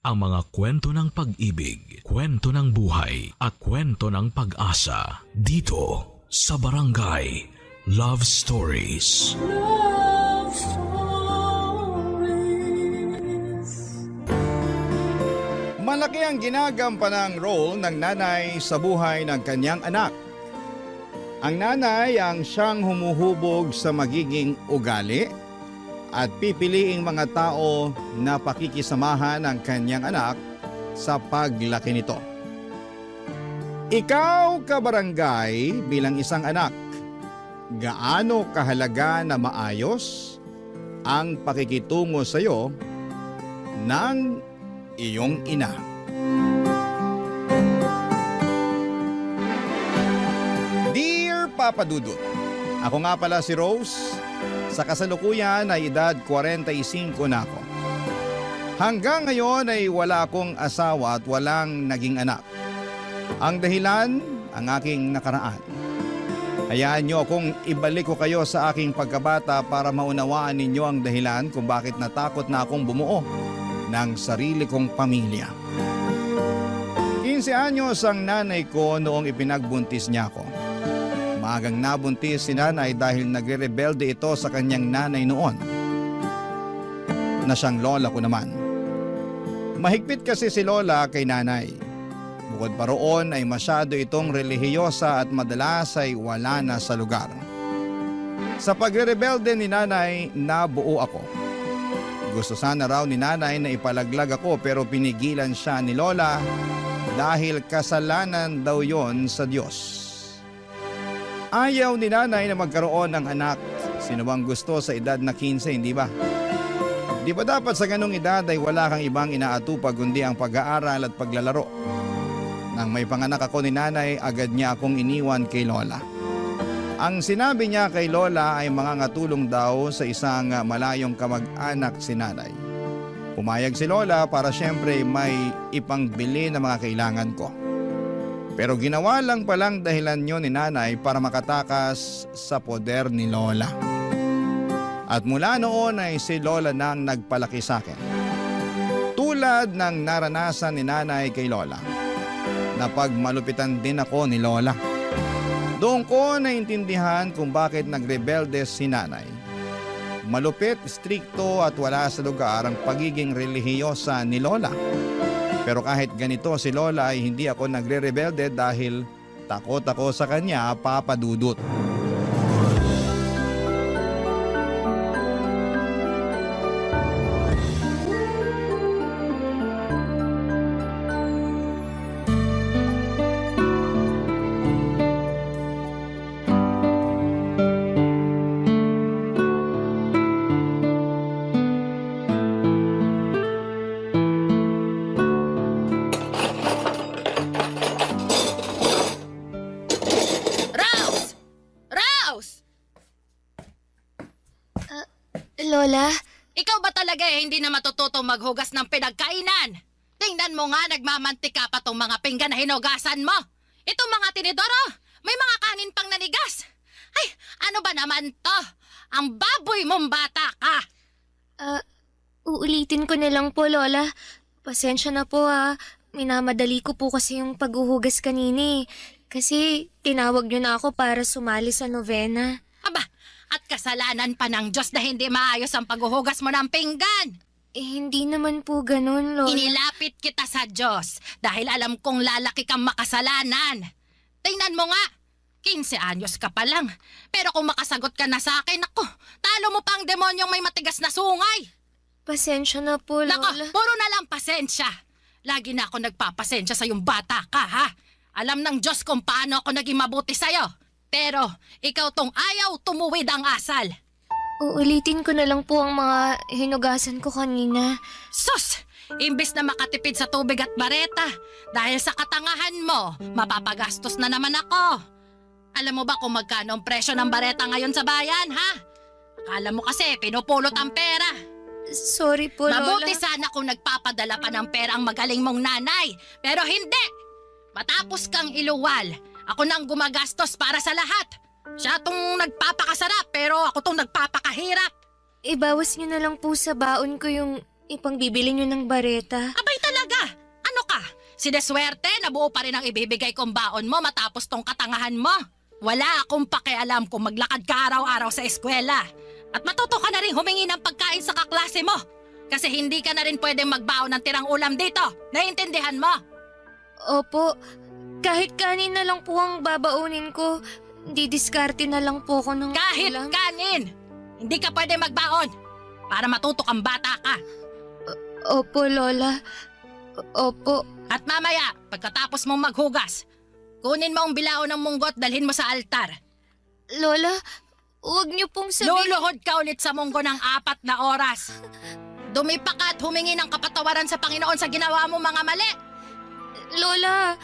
ang mga kwento ng pag-ibig, kwento ng buhay at kwento ng pag-asa dito sa Barangay Love Stories. Love Stories. Malaki ang ginagampanang role ng nanay sa buhay ng kanyang anak. Ang nanay ang siyang humuhubog sa magiging ugali at pipiliing mga tao na pakikisamahan ng kanyang anak sa paglaki nito. Ikaw, kabarangay, bilang isang anak, gaano kahalaga na maayos ang pakikitungo sa iyo ng iyong ina? Dear Papa Dudut, ako nga pala si Rose. Sa kasalukuyan ay edad 45 na ako. Hanggang ngayon ay wala akong asawa at walang naging anak. Ang dahilan, ang aking nakaraan. Hayaan niyo akong ibalik ko kayo sa aking pagkabata para maunawaan ninyo ang dahilan kung bakit natakot na akong bumuo ng sarili kong pamilya. 15 anyos ang nanay ko noong ipinagbuntis niya ako. Maagang nabuntis si nanay dahil nagre-rebelde ito sa kanyang nanay noon, na siyang lola ko naman. Mahigpit kasi si lola kay nanay. Bukod pa roon ay masyado itong relihiyosa at madalas ay wala na sa lugar. Sa pagre-rebelde ni nanay, nabuo ako. Gusto sana raw ni nanay na ipalaglag ako pero pinigilan siya ni lola dahil kasalanan daw yon sa Diyos. Ayaw ni nanay na magkaroon ng anak. Sino bang gusto sa edad na 15, hindi ba? Di ba dapat sa ganung edad ay wala kang ibang inaatupag kundi ang pag-aaral at paglalaro? Nang may panganak ako ni nanay, agad niya akong iniwan kay lola. Ang sinabi niya kay lola ay mangangatulong daw sa isang malayong kamag-anak si nanay. Pumayag si lola para siyempre may ipangbili na mga kailangan ko. Pero ginawa lang palang dahilan yun ni nanay para makatakas sa poder ni lola. At mula noon ay si lola nang nagpalaki sa akin. Tulad ng naranasan ni nanay kay lola, napagmalupitan din ako ni lola. Doon ko naintindihan kung bakit nagrebelde si nanay. Malupit, strikto at wala sa lugar ang pagiging relihiyosa ni lola. Pero kahit ganito si lola ay hindi ako nagre-rebelde dahil takot ako sa kanya, Papa Dudut. Lola? Ikaw ba talaga hindi na matututo maghugas ng pinagkainan? Tingnan mo nga, nagmamantika pa tong mga pinggan na hinugasan mo. Itong mga tinidoro, may mga kanin pang nanigas. Ay, ano ba naman to? Ang baboy mong bata ka. Uulitin ko na lang po, Lola. Pasensya na po Minamadali ko po kasi yung paghuhugas kanini. Kasi tinawag niyo na ako para sumali sa novena. Aba, at kasalanan pa ng Diyos na hindi maayos ang paghuhugas mo ng pinggan. Hindi naman po ganun, Lola. Inilapit kita sa Diyos dahil alam kong lalaki kang makasalanan. Tingnan mo nga, 15 anyos ka pa lang. Pero kung makasagot ka na sa akin, ako, talo mo pa ang demonyong may matigas na sungay. Pasensya na po, Lola. Nako, puro na lang pasensya. Lagi na ako nagpapasensya sa yung bata ka, ha? Alam ng Diyos kung paano ako naging mabuti sa'yo. Pero ikaw tong ayaw tumuwid ang asal. Uulitin ko na lang po ang mga hinugasan ko kanina. Sus! Imbis na makatipid sa tubig at bareta, dahil sa katangahan mo, mapapagastos na naman ako. Alam mo ba kung magkano ang presyo ng bareta ngayon sa bayan, ha? Akala mo kasi pinupulot ang pera. Sorry po, Lola. Mabuti sana kung nagpapadala pa ng pera ang magaling mong nanay. Pero hindi! Matapos kang iluwal, ako nang gumagastos para sa lahat. Siya tong nagpapakasarap pero ako tong nagpapakahirap. Ibawas niyo na lang po sa baon ko yung ipangbibili niyo ng bareta. Abay talaga! Sineswerte, nabuo pa rin ang ibibigay kong baon mo matapos tong katangahan mo. Wala akong pakialam kung maglakad ka araw-araw sa eskwela. At matuto ka na rin humingi ng pagkain sa kaklase mo. Kasi hindi ka na rin pwedeng magbaon ng tirang ulam dito. Naiintindihan mo? Opo, kahit kanin na lang po ang babaunin ko. Didiskarte na lang po ako ng Kahit ulam. kanin! Hindi ka pwede magbaon para matuto kang bata ka. Opo, Lola. Opo. At mamaya, pagkatapos mong maghugas, kunin mo ang bilao ng munggo at dalhin mo sa altar. Lola, huwag niyo pong sabihin... Luluhod ka ulit sa munggo ng 4 na oras. Dumipa ka at humingi ng kapatawaran sa Panginoon sa ginawa mo mga mali. Lola,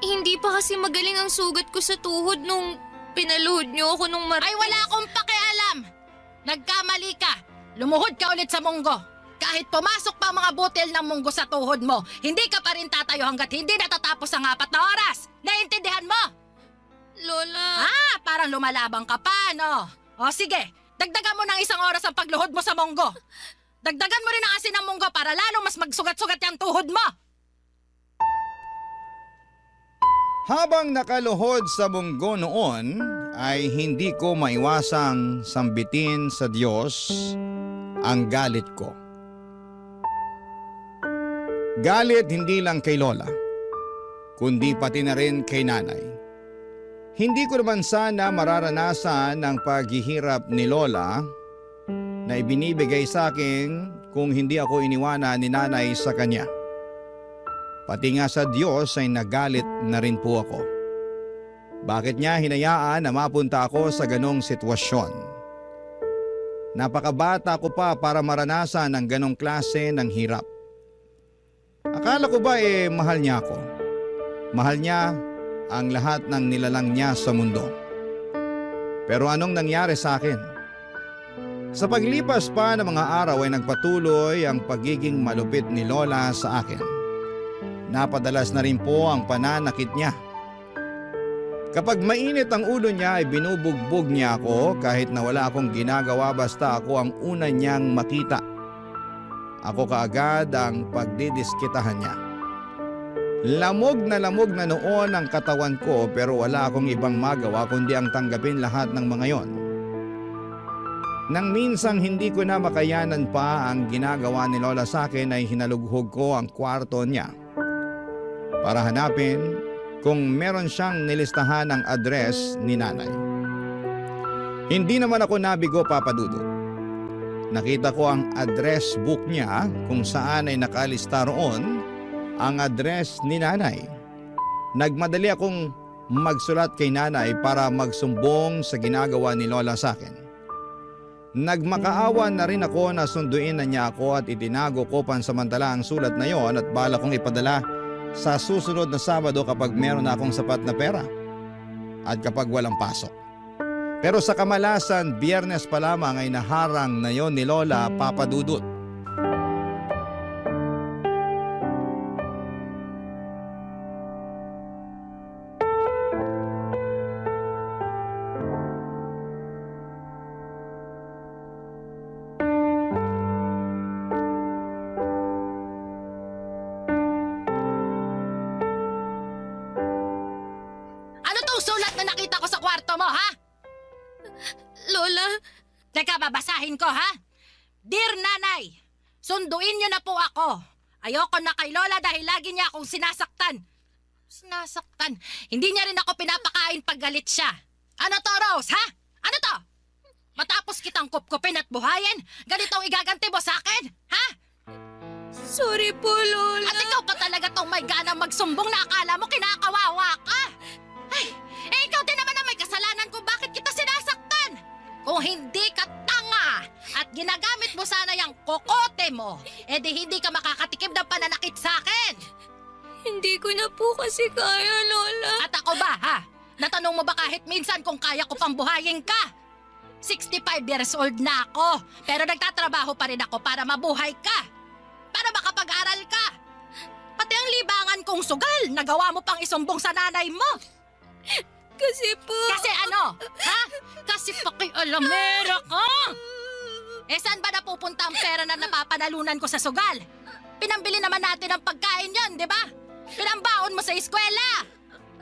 hindi pa kasi magaling ang sugat ko sa tuhod nung pinaluhod niyo ako nung Ay wala akong pakialam. Nagkamali ka. Lumuhod ka ulit sa munggo. Kahit pumasok pa ang mga butil ng munggo sa tuhod mo, hindi ka pa rin tatayo hanggat hindi natatapos ang 4 na oras. Naiintindihan mo? Lola... Parang lumalabang ka pa, no? O sige, dagdagan mo ng 1 oras ang pagluhod mo sa munggo. Dagdagan mo rin ang asin ng munggo para lalong mas magsugat-sugat yung tuhod mo. Habang nakaluhod sa munggo noon, ay hindi ko maiwasang sambitin sa Diyos ang galit ko. Galit hindi lang kay Lola, kundi pati na rin kay Nanay. Hindi ko naman sana mararanasan ang paghihirap ni Lola na ibinibigay sa akin kung hindi ako iniwanan ni Nanay sa kanya. Pati nga sa Diyos ay nagalit na rin po ako. Bakit niya hinayaan na mapunta ako sa ganong sitwasyon? Napakabata ko pa para maranasan ang ganong klase ng hirap. Akala ko ba mahal niya ako? Mahal niya ang lahat ng nilalang niya sa mundo. Pero anong nangyari sa akin? Sa paglipas pa ng mga araw ay nagpatuloy ang pagiging malupit ni Lola sa akin. Napadalas na rin po ang pananakit niya. Kapag mainit ang ulo niya ay binubugbog niya ako kahit na wala akong ginagawa basta ako ang una niyang makita. Ako kaagad ang pagdidiskitahan niya. Lamog na noon ang katawan ko pero wala akong ibang magawa kundi ang tanggapin lahat ng mga yon. Nang minsang hindi ko na makayanan pa ang ginagawa ni Lola sa akin ay hinalughog ko ang kwarto niya para hanapin kung meron siyang nilistahan ng address ni Nanay. Hindi naman ako nabigo, Papa Dudut. Nakita ko ang address book niya kung saan ay nakalista roon ang address ni Nanay. Nagmadali akong magsulat kay Nanay para magsumbong sa ginagawa ni Lola sa akin. Nagmakaawa na rin ako na sunduin na niya ako at itinago ko pansamantala ang sulat na yon at bala kong ipadala sa susunod na Sabado kapag meron na akong sapat na pera at kapag walang pasok. Pero sa kamalasan, Biyernes pa lamang ay naharang na yon ni Lola, Papa Dudut. Ano tong sulat na nakita ko sa kwarto mo, ha? Lola, Teka, babasahin ko, ha? Dear Nanay, sunduin niyo na po ako. Ayoko na kay Lola dahil lagi niya akong sinasaktan. Sinasaktan? Hindi niya rin ako pinapakain pag galit siya. Ano to, Rose, ha? Ano to? Matapos kitang kupkupin at buhayin, ganito ang igaganti mo sa akin, ha? sorry po, Lola. At ikaw pa talaga tong may ganang magsumbong na akala mo kinakawawa ka. Ay, ikaw din naman ang may kasalanan kung bakit kita sinasaktan. Kung hindi ka tanga at ginagamit mo sana yung kokote mo, edi hindi ka makakatikim ng pananakit sa akin. Hindi ko na po kasi kaya, Lola. At ako ba, ha? Natanong mo ba kahit minsan kung kaya ko pang buhayin ka? 65 years old na ako, pero nagtatrabaho pa rin ako para mabuhay ka. Para makapag-aral ka. Pati ang libangan kong sugal, nagawa mo pang isumbong sa nanay mo. Kasi po... Kasi ano? Ha? Kasi pakialamera ka. Saan ba napupunta ang pera na napapanalunan ko sa sugal? Pinambili naman natin ang pagkain yan, di ba? sa eskwela.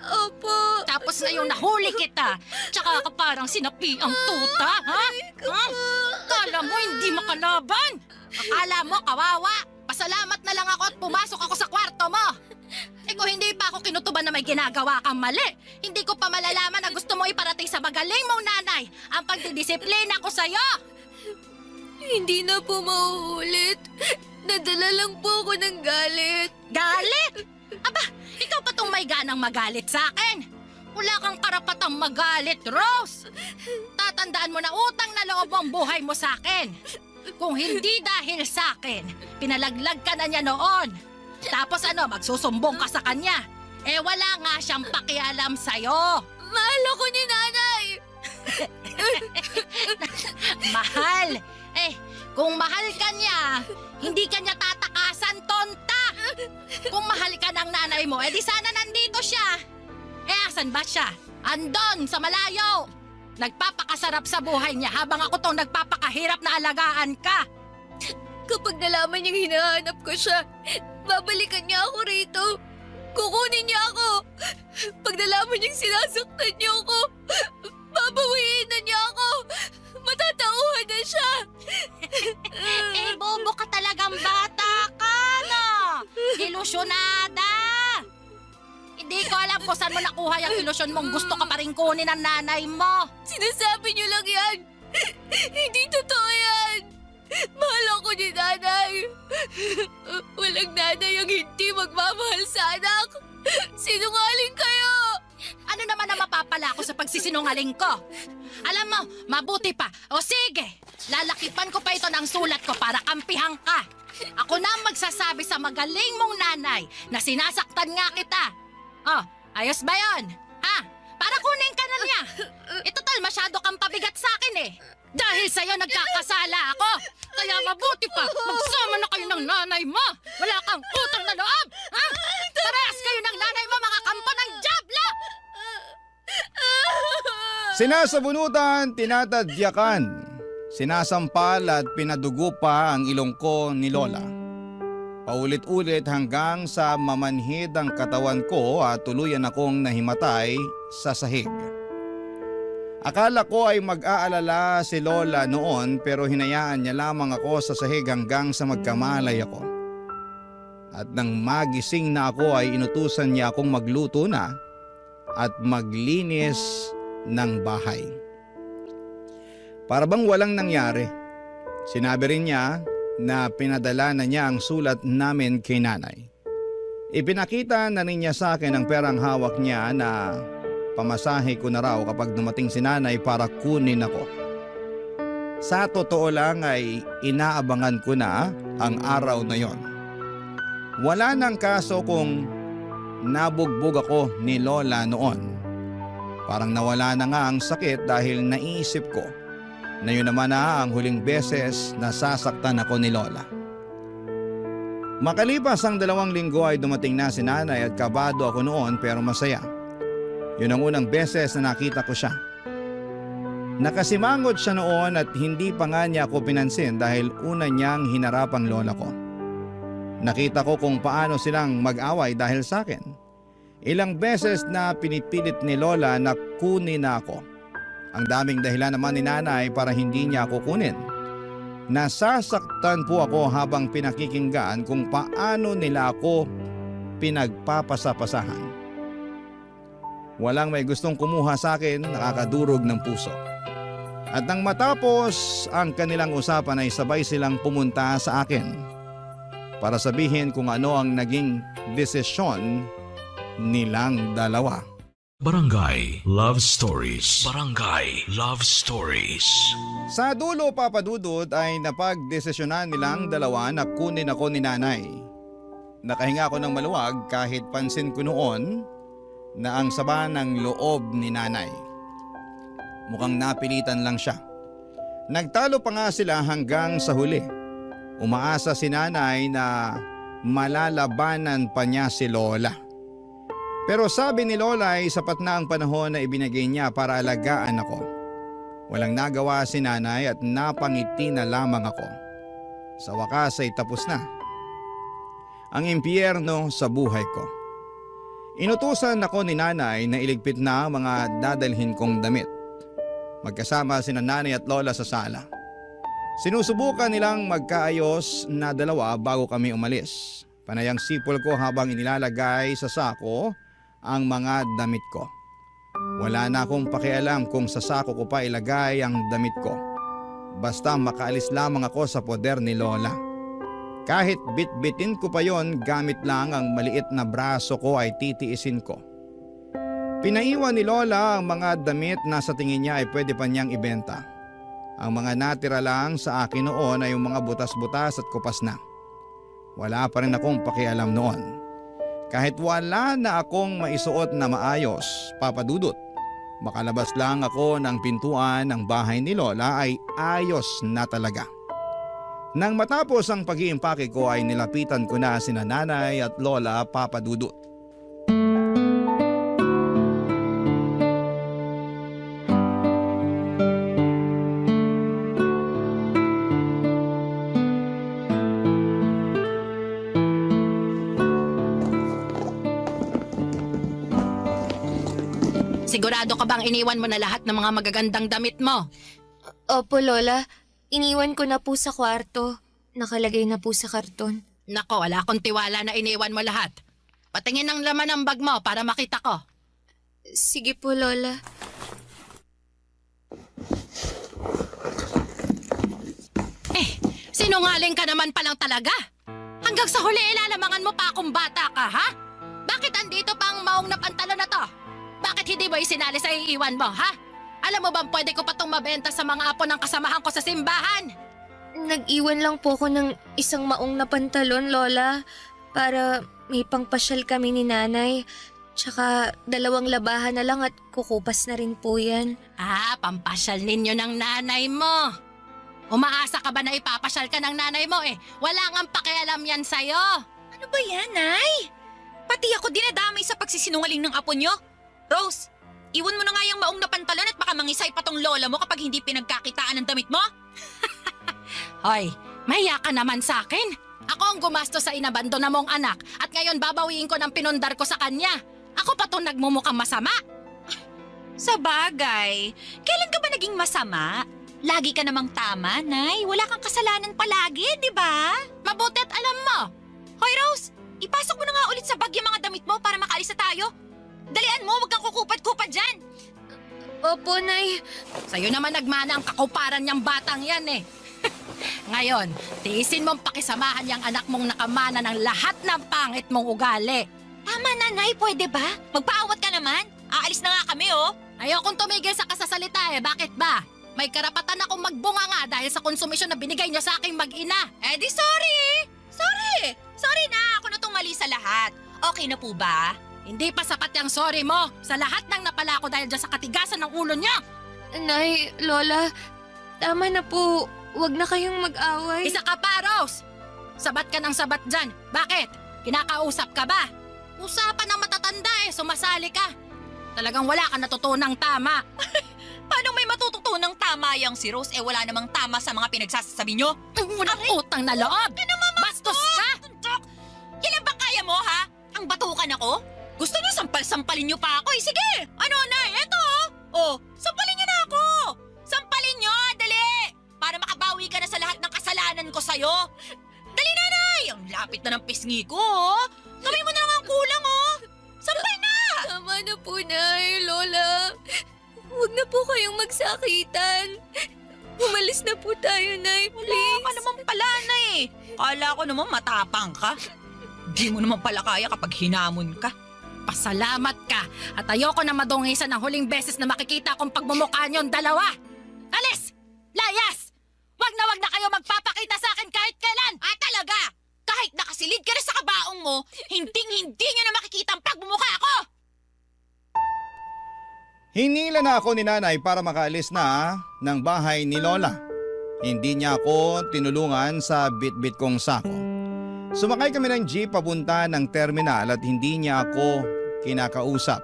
Opo. Tapos ngayong nahuli kita, tsaka ka parang sinapi ang tuta, ha? Ha? Akala mo hindi makalaban? Akala mo kawawa? Pasalamat na lang ako at pumasok ako sa kwarto mo. Kung hindi pa ako kinutuban na may ginagawa kang mali, hindi ko pa malalaman na gusto mo iparating sa magaling mong nanay ang pagdidisiplina ko sa'yo. Hindi na po mauulit. Nadala lang po ako ng galit. Galit? Aba, ikaw pa tong may ganang magalit sa akin. Wala kang karapatang magalit, Rose. Tatandaan mo na utang na loob ang buhay mo sa akin. Kung hindi dahil sa akin, pinalaglag ka na niya noon. Tapos magsusumbong ka sa kanya. Wala nga siyang pakialam sa'yo. Mahal ako ni nanay. Mahal? Kung mahal ka niya, hindi ka niya tatakasan, tonta. Kung mahal ka ng nanay mo, di sana nandito siya. Asan ba siya? Andon, sa malayo. Nagpapakasarap sa buhay niya habang ako tong nagpapakahirap na alagaan ka. Kapag nalaman niyang hinahanap ko siya, babalikan niya ako rito. Kukunin niya ako. Pag nalaman niyang sinasaktan niyo ako, babawiin na niya ako. Matatauhan na siya. Bobo ka talagang bata ka, no? Ilusyonada. Hindi ko alam kung saan mo nakuha yung ilusyon mong gusto ka pa rin kunin ng nanay mo. Sinasabi niyo lang yan. Hindi totoo yan. Mahal ako ni nanay. Walang nanay ang hindi magmamahal sa anak. Sinungaling kayo. Ano naman ang mapapala ko sa pagsisinungaling ko? Alam mo, mabuti pa. O sige, lalakipan ko pa ito ng sulat ko para kampihan ka. Ako na ang magsasabi sa magaling mong nanay na sinasaktan nga kita. Ayos ba yon? Ha? Para kunin ka na niya. Total, masyado kang pabigat sa akin eh. Dahil sa'yo nagkakasala ako. Kaya mabuti pa, magsama na kayo ng nanay mo. Wala kang utang na loob. Ha? Parehas kayo ng nanay mo, mga kampo ng Diablo. Sinasabunutan, tinatadyakan, sinasampal at pinadugo pa ang ilong ko ni Lola. Paulit-ulit hanggang sa mamanhid ang katawan ko at tuluyan akong nahimatay sa sahig. Akala ko ay mag-aalala si Lola noon pero hinayaan niya lamang ako sa sahig hanggang sa magkamalay ako. At nang magising na ako ay inutusan niya akong magluto na at maglinis ng bahay. Para bang walang nangyari. Sinabi rin niya na pinadala na niya ang sulat namin kay nanay. Ipinakita na rin niya sa akin ang perang hawak niya na pamasahe ko na raw kapag dumating si nanay para kunin ako. Sa totoo lang ay inaabangan ko na ang araw na yon. Wala nang kaso kung nabugbog ako ni Lola noon. Parang nawala na nga ang sakit dahil naisip ko na yun naman na ang huling beses na sasaktan ako ni Lola. Makalipas ang 2 linggo ay dumating na si nanay at kabado ako noon pero masaya. Yun ang unang beses na nakita ko siya. Nakasimangot siya noon at hindi pa nga niya ako pinansin dahil una niyang hinarap ang lola ko. Nakita ko kung paano silang mag-away dahil sa akin. Ilang beses na pinipilit ni Lola na kunin na ako. Ang daming dahilan naman ni nanay para hindi niya ako kunin. Nasasaktan po ako habang pinakikinggan kung paano nila ako pinagpapasapasahan. Walang may gustong kumuha sa akin, nakakadurog ng puso. At nang matapos ang kanilang usapan ay sabay silang pumunta sa akin para sabihin kung ano ang naging desisyon nilang dalawa. Barangay Love Stories. Barangay Love Stories. Sa dulo, Papa Dudut, ay napagdesisyonan nilang dalawa na kunin ako ni nanay. Nakahinga ako ng maluwag kahit pansin ko noon na ang saba ng loob ni nanay. Mukhang napilitan lang siya. Nagtalo pa nga sila hanggang sa huli. Umaasa si nanay na malalabanan pa niya si Lola. Pero sabi ni Lola ay sapat na ang panahon na ibinigay niya para alagaan ako. Walang nagawa si nanay at napangiti na lamang ako. Sa wakas ay tapos na ang impyerno sa buhay ko. Inutusan ako ni nanay na iligpit na ang mga dadalhin kong damit. Magkasama sina nanay at lola sa sala. Sinusubukan nilang magkaayos na dalawa bago kami umalis. Panayang sipol ko habang inilalagay sa sako ang mga damit ko. Wala na akong pakialam kung sa sako ko pa ilagay ang damit ko. Basta makaalis lamang ako sa poder ni Lola. Kahit bit-bitin ko pa yon, gamit lang ang maliit na braso ko ay titiisin ko. Pinaiwan ni Lola ang mga damit na sa tingin niya ay pwede pa niyang ibenta. Ang mga natira lang sa akin noon ay yung mga butas-butas at kupas na. Wala pa rin akong pakialam noon. Kahit wala na akong maisuot na maayos, Papa Dudut, makalabas lang ako ng pintuan ng bahay ni Lola ay ayos na talaga. Nang matapos ang pag-iimpake ko ay nilapitan ko na sina nanay at lola, Papa Dudut. Sigurado ka bang iniwan mo na lahat ng mga magagandang damit mo? Opo, Lola. Iniwan ko na po sa kwarto. Nakalagay na po sa karton. Nako, wala akong tiwala na iniwan mo lahat. Patingin ang laman ng bag mo para makita ko. Sige po, Lola. Sinungaling ka naman palang talaga. Hanggang sa huli ilalamangan mo pa akong bata ka, ha? Bakit andito pa ang maong na pantalon na to? Bakit hindi mo isinali sa iiwan mo, ha? Alam mo bang pwede ko pa itong mabenta sa mga apo ng kasamahan ko sa simbahan? Nag-iwan lang po ko ng isang maong na pantalon, Lola. Para may pangpasyal kami ni nanay. Tsaka 2 labahan na lang at kukupas na rin po yan. Pampasyal ninyo ng nanay mo. Umaasa ka ba na ipapasyal ka ng nanay mo eh? Wala ngang pakialam yan sa'yo. Ano ba yan, Nay? Pati ako dinadamay sa pagsisinungaling ng apo nyo. Rose, iwan mo na nga yung maong na pantalon at baka mangisay pa tong lola mo kapag hindi pinagkakitaan ng damit mo. Hoy, mahiya ka naman sa akin. Ako ang gumasto sa inabando na mong anak at ngayon babawiin ko ng pinundar ko sa kanya. Ako pa itong nagmumukhang masama. Sa bagay, kailan ka ba naging masama? Lagi ka namang tama, Nay. Wala kang kasalanan palagi, di ba? Mabuti at alam mo. Hoy, Rose, ipasok mo na nga ulit sa bag yung mga damit mo para makaalis na tayo. Dalian mo, huwag kang kukupad-kupad dyan. Opo, Nay. Sa'yo naman nagmana ang kakuparan niyang batang yan eh. Ngayon, tiisin mong pakisamahan yung anak mong nakamana ng lahat ng pangit mong ugali. Tama na, Nay. Pwede ba? Magpaawat ka naman. Aalis na nga kami, oh. Ayokong tumigil sa kasasalita eh. Bakit ba? May karapatan akong magbunga nga dahil sa konsumisyon na binigay niyo sa aking mag-ina. Eh di sorry! Sorry! Sorry na! Ako na tong mali sa lahat. Okay na po ba? Hindi pa sapat yung sorry mo sa lahat ng napala ko dahil dyan sa katigasan ng ulo niya. Nay, Lola, tama na po. Huwag na kayong mag-away. Isa ka pa, Rose! Sabat ka ng sabat dyan. Bakit? Kinakausap ka ba? Usapan ng matatanda eh, sumasali ka. Talagang wala ka natutunang tama. Paano may matututunang tama yang si Rose? Wala namang tama sa mga pinagsasabi nyo. Walang utang na loob. Bastos ka! Tuntok! Kailan ba kaya mo, ha? Ang batukan ako? Gusto nyo sampal-sampalin nyo pa ako eh. Sige! Ano, Nay? Eto, oh! Oh, sampalin nyo na ako! Sampalin nyo! Dali! Para makabawi ka na sa lahat ng kasalanan ko sa'yo. Dali na, Nay! Ang lapit na ng pisngi ko, oh! Gawin mo na lang ang kulang, oh! Sampal na! Tama na po, Nay, Lola. Huwag na po kayong magsakitan. Umalis na po tayo, Nay, please. Wala ka naman pala, Nay. Kala ko naman matapang ka. Di mo naman pala kaya kapag hinamon ka. Pasalamat ka at ayoko na madungisan ng huling beses na makikita akong pagmumukha niyong dalawa. Alis! Layas! Wag na kayo magpapakita sa akin kahit kailan! Talaga? Kahit nakasilid ka na sa kabaong mo, hinding-hindi niyo na makikita ang pagmumukha ko! Hinila na ako ni nanay para makaalis na ng bahay ni Lola. Hindi niya ako tinulungan sa bit-bit kong sako. Sumakay kami ng jeep papunta ng terminal at hindi niya ako kinakausap.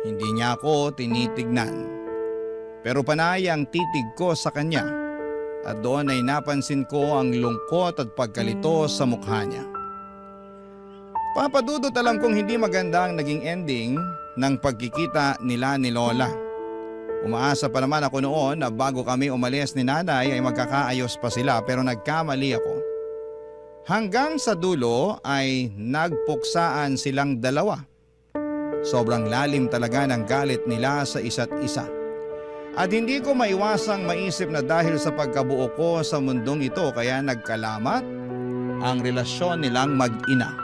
Hindi niya ako tinitignan. Pero panay ang titig ko sa kanya at doon ay napansin ko ang lungkot at pagkalito sa mukha niya. Papadudot, alam kong hindi maganda ang naging ending ng pagkikita nila ni Lola. Umaasa pa naman ako noon na bago kami umalis ni nanay ay magkakaayos pa sila, pero nagkamali ako. Hanggang sa dulo ay nagpuksaan silang dalawa. Sobrang lalim talaga ng galit nila sa isa't isa. At hindi ko maiwasang maisip na dahil sa pagkabuo ko sa mundong ito kaya nagkalamat ang relasyon nilang mag-ina.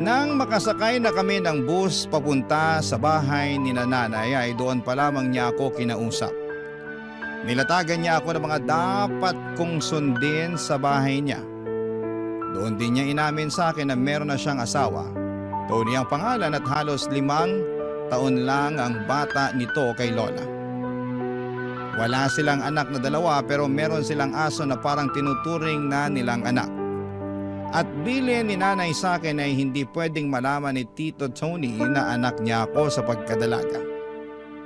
Nang makasakay na kami ng bus papunta sa bahay ni nanay ay doon pa lamang niya ako kinausap. Nilatagan niya ako ng mga dapat kong sundin sa bahay niya. Doon din niya inamin sa akin na meron na siyang asawa. Tony ang pangalan at halos 5 taon lang ang bata nito kay Lola. Wala silang anak na dalawa pero meron silang aso na parang tinuturing na nilang anak. At bilin ni nanay sa akin ay hindi pwedeng malaman ni Tito Tony na anak niya ako sa pagkadalaga.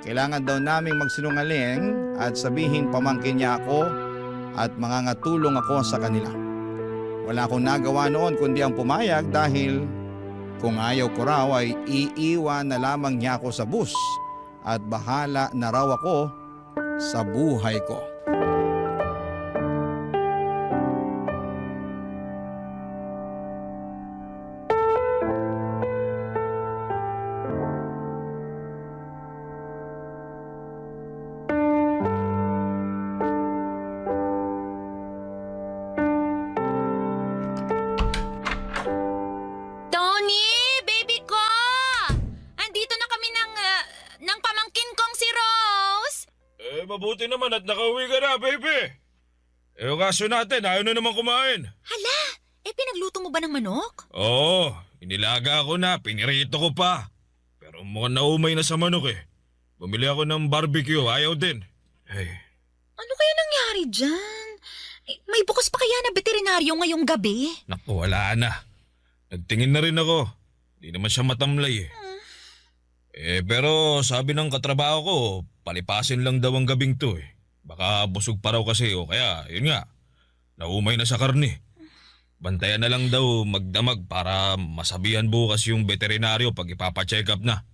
Kailangan daw naming magsinungaling at sabihin pamangkin niya ako at mangangatulong ako sa kanila. Wala akong nagawa noon kundi ang pumayag dahil kung ayaw ko raw ay iiwan na lamang niya ako sa bus at bahala na raw ako sa buhay ko. Tony, baby ko! Andito na kami ng pamangkin kong si Rose. Mabuti naman at nakauwi ka na, baby. Yung kaso natin, ayaw na naman kumain. Hala, pinagluto mo ba ng manok? Oo, inilaga ako na, pinirito ko pa. Pero mukhang naumay na sa manok eh. Bumili ako ng barbecue, ayaw din. Hey, Ano kaya nangyari dyan? May bukas pa kaya na veterinaryo ngayong gabi? naku, wala na. Nagtingin na rin ako. Di naman siya matamlay eh. Pero sabi ng katrabaho ko, palipasin lang daw ang gabing to eh. Baka busog pa raw kasi o kaya, yun nga, naumay na sa karne. Bantayan na lang daw magdamag para masabihan bukas yung veterinaryo pag ipapacheck up na.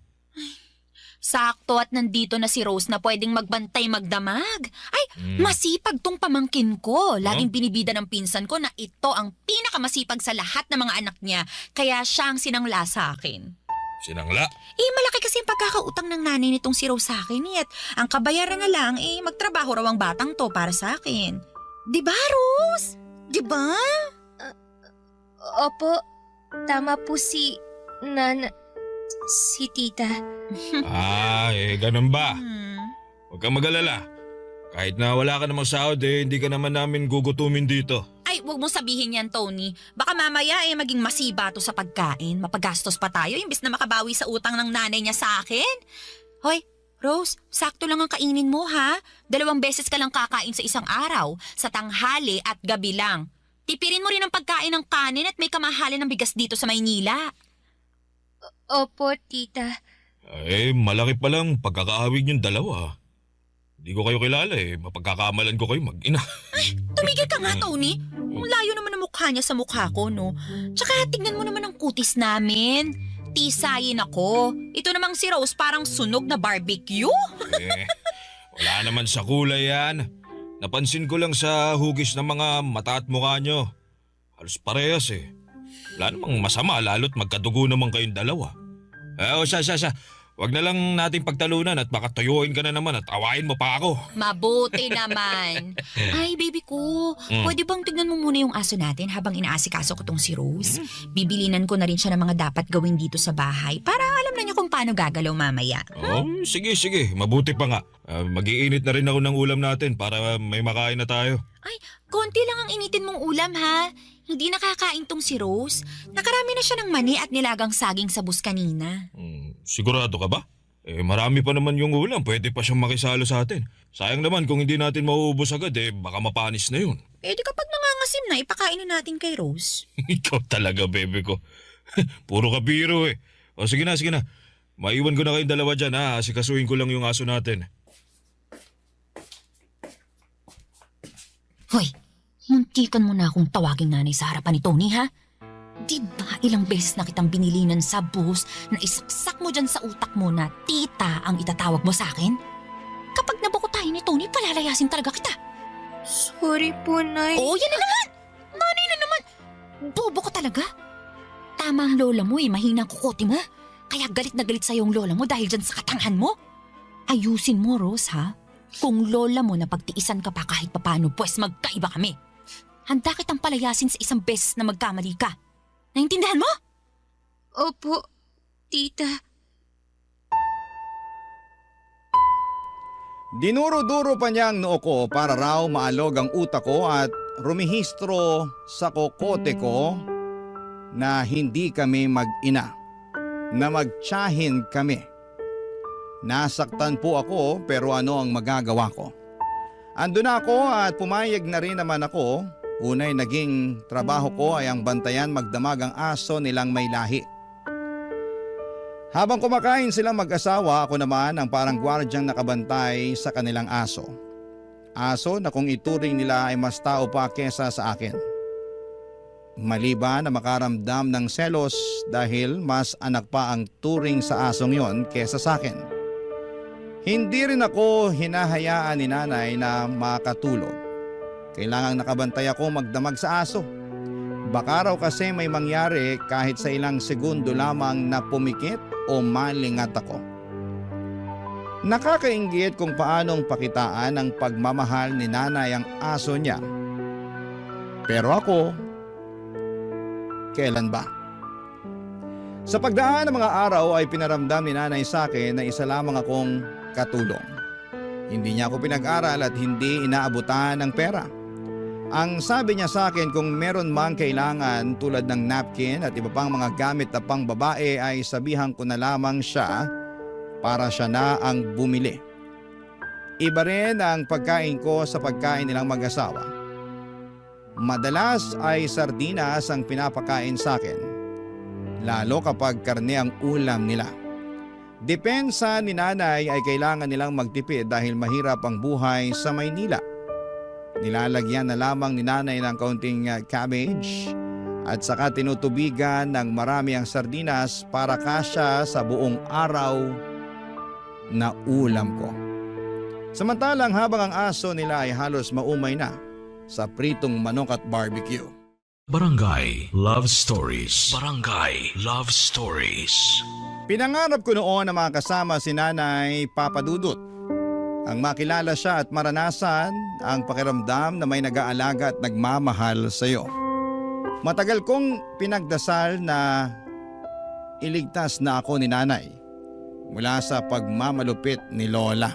Sakto at nandito na si Rose na pwedeng magbantay magdamag. Ay, masipag tong pamangkin ko. Laging binibida ng pinsan ko na ito ang pinakamasipag sa lahat ng mga anak niya. Kaya siya ang sinangla sa akin. Sinangla? Malaki kasi yung pagkakautang ng nanay nitong si Rose sa akin at ang kabayaran na lang magtrabaho raw ang batang to para sa akin. Diba, Rose? Diba? Opo, tama po si tita. Ganun ba? Huwag kang mag-alala. Kahit na wala ka namang sahod hindi ka naman namin gugutumin dito. Ay, wag mong sabihin yan, Tony. Baka mamaya maging masiba to sa pagkain. Mapagastos pa tayo imbis na makabawi sa utang ng nanay niya sa akin. Hoy, Rose, sakto lang ang kainin mo ha. 2 beses ka lang kakain sa isang araw. Sa tanghali at gabi lang. Tipirin mo rin ang pagkain ng kanin at may kamahalin ng bigas dito sa Maynila. Opo, tita. Malaki pa lang pagkakaawig yung dalawa. Hindi ko kayo kilala mapagkakamalan ko kayo mag-ina. Tumigil ka nga, Tony. Ang layo naman ang mukha niya sa mukha ko, no? Tsaka tignan mo naman ang kutis namin. Tisayin ako. Ito namang si Rose parang sunog na barbecue. Wala naman sa kulay yan. Napansin ko lang sa hugis ng mga mata at mukha nyo. Halos parehas Wala namang masama lalo't magkadugo naman kayong dalawa. Siya. Wag na lang nating pagtalunan at baka tuyuin ka na naman at awayin mo pa ako. Mabuti naman. Ay, baby ko, pwede bang tignan mo muna yung aso natin habang inaasikaso ko tong si Rose? Bibilinan ko na rin siya ng mga dapat gawin dito sa bahay para alam na niya kung paano gagalaw mamaya. Sige. Mabuti pa nga. Mag-iinit na rin ako ng ulam natin para may makain na tayo. Ay, konti lang ang initin mong ulam ha. Hindi nakakain tong si Rose. Nakarami na siya ng mani at nilagang saging sa bus kanina. Sigurado ka ba? Marami pa naman yung ulam. Pwede pa siyang makisalo sa atin. Sayang naman kung hindi natin mauubos agad baka mapanis na yun. Di kapag nangangasim na, ipakain na natin kay Rose. Ikaw talaga, bebe ko. Puro ka biro O sige na. Maiwan ko na kayong dalawa dyan ha. Asikasuhin ko lang yung aso natin. Hoy, muntikan mo na akong tawaging nanay sa harapan ni Tony ha. Di ba ilang beses na kitang binilinan sa bus na isaksak mo dyan sa utak mo na tita ang itatawag mo sa akin? Kapag nabuko tayo ni Tony, palalayasin talaga kita. Sorry po, Nay. Oo, yan na naman! Nanay na naman! Bobo ka talaga. Tama ang lola mo mahina ang kukote mo. Kaya galit na galit sa'yo ang lola mo dahil dyan sa katanghan mo. Ayusin mo, Rose, ha? Kung lola mo na pagtiisan ka pa kahit papano, pues magkaiba kami. Handa kitang palayasin sa isang beses na magkamali ka. Naintindihan mo? Opo, tita. Dinuro-duro pa niya ang noo ko para raw maalog ang utak ko at rumihistro sa kokote ko na hindi kami mag-ina, na magtiyahin kami. Nasaktan po ako pero ano ang magagawa ko? Andun na ako at pumayag na rin naman ako. Unay naging trabaho ko ay ang bantayan magdamag ang aso nilang may lahi. Habang kumakain silang mag-asawa, ako naman ang parang gwardyang nakabantay sa kanilang aso. Aso na kung ituring nila ay mas tao pa kesa sa akin. Maliban na makaramdam ng selos dahil mas anak pa ang turing sa asong yon kesa sa akin. Hindi rin ako hinahayaan ni nanay na makatulog. Kailangang nakabantay ako magdamag sa aso. Baka raw kasi may mangyari kahit sa ilang segundo lamang na pumikit o malingat ako. Nakakainggit kung paanong pakitaan ang pagmamahal ni nanay ang aso niya. Pero ako, kailan ba? Sa pagdaan ng mga araw ay pinaramdam ni nanay sa akin na isa lamang akong katulong. Hindi niya ako pinag-aral at hindi inaabutan ng pera. Ang sabi niya sa akin kung meron mang kailangan tulad ng napkin at iba pang mga gamit na pang babae ay sabihan ko na lamang siya para siya na ang bumili. Iba rin ang pagkain ko sa pagkain nilang mag-asawa. Madalas ay sardinas ang pinapakain sa akin, lalo kapag karne ang ulam nila. Depensa ni nanay ay kailangan nilang magtipid dahil mahirap ang buhay sa Maynila. Nilalagyan na lamang ni nanay ng kaunting cabbage at saka tinutubigan ng marami ang sardinas para kasya sa buong araw na ulam ko. Samantalang habang ang aso nila ay halos maumay na sa pritong manok at barbecue. Barangay Love Stories. Barangay Love Stories. Pinangarap ko noon na makasama si Nanay Papa Dudut. Ang makilala siya at maranasan ang pakiramdam na may nag-aalaga at nagmamahal sa iyo. Matagal kong pinagdasal na iligtas na ako ni nanay mula sa pagmamalupit ni Lola.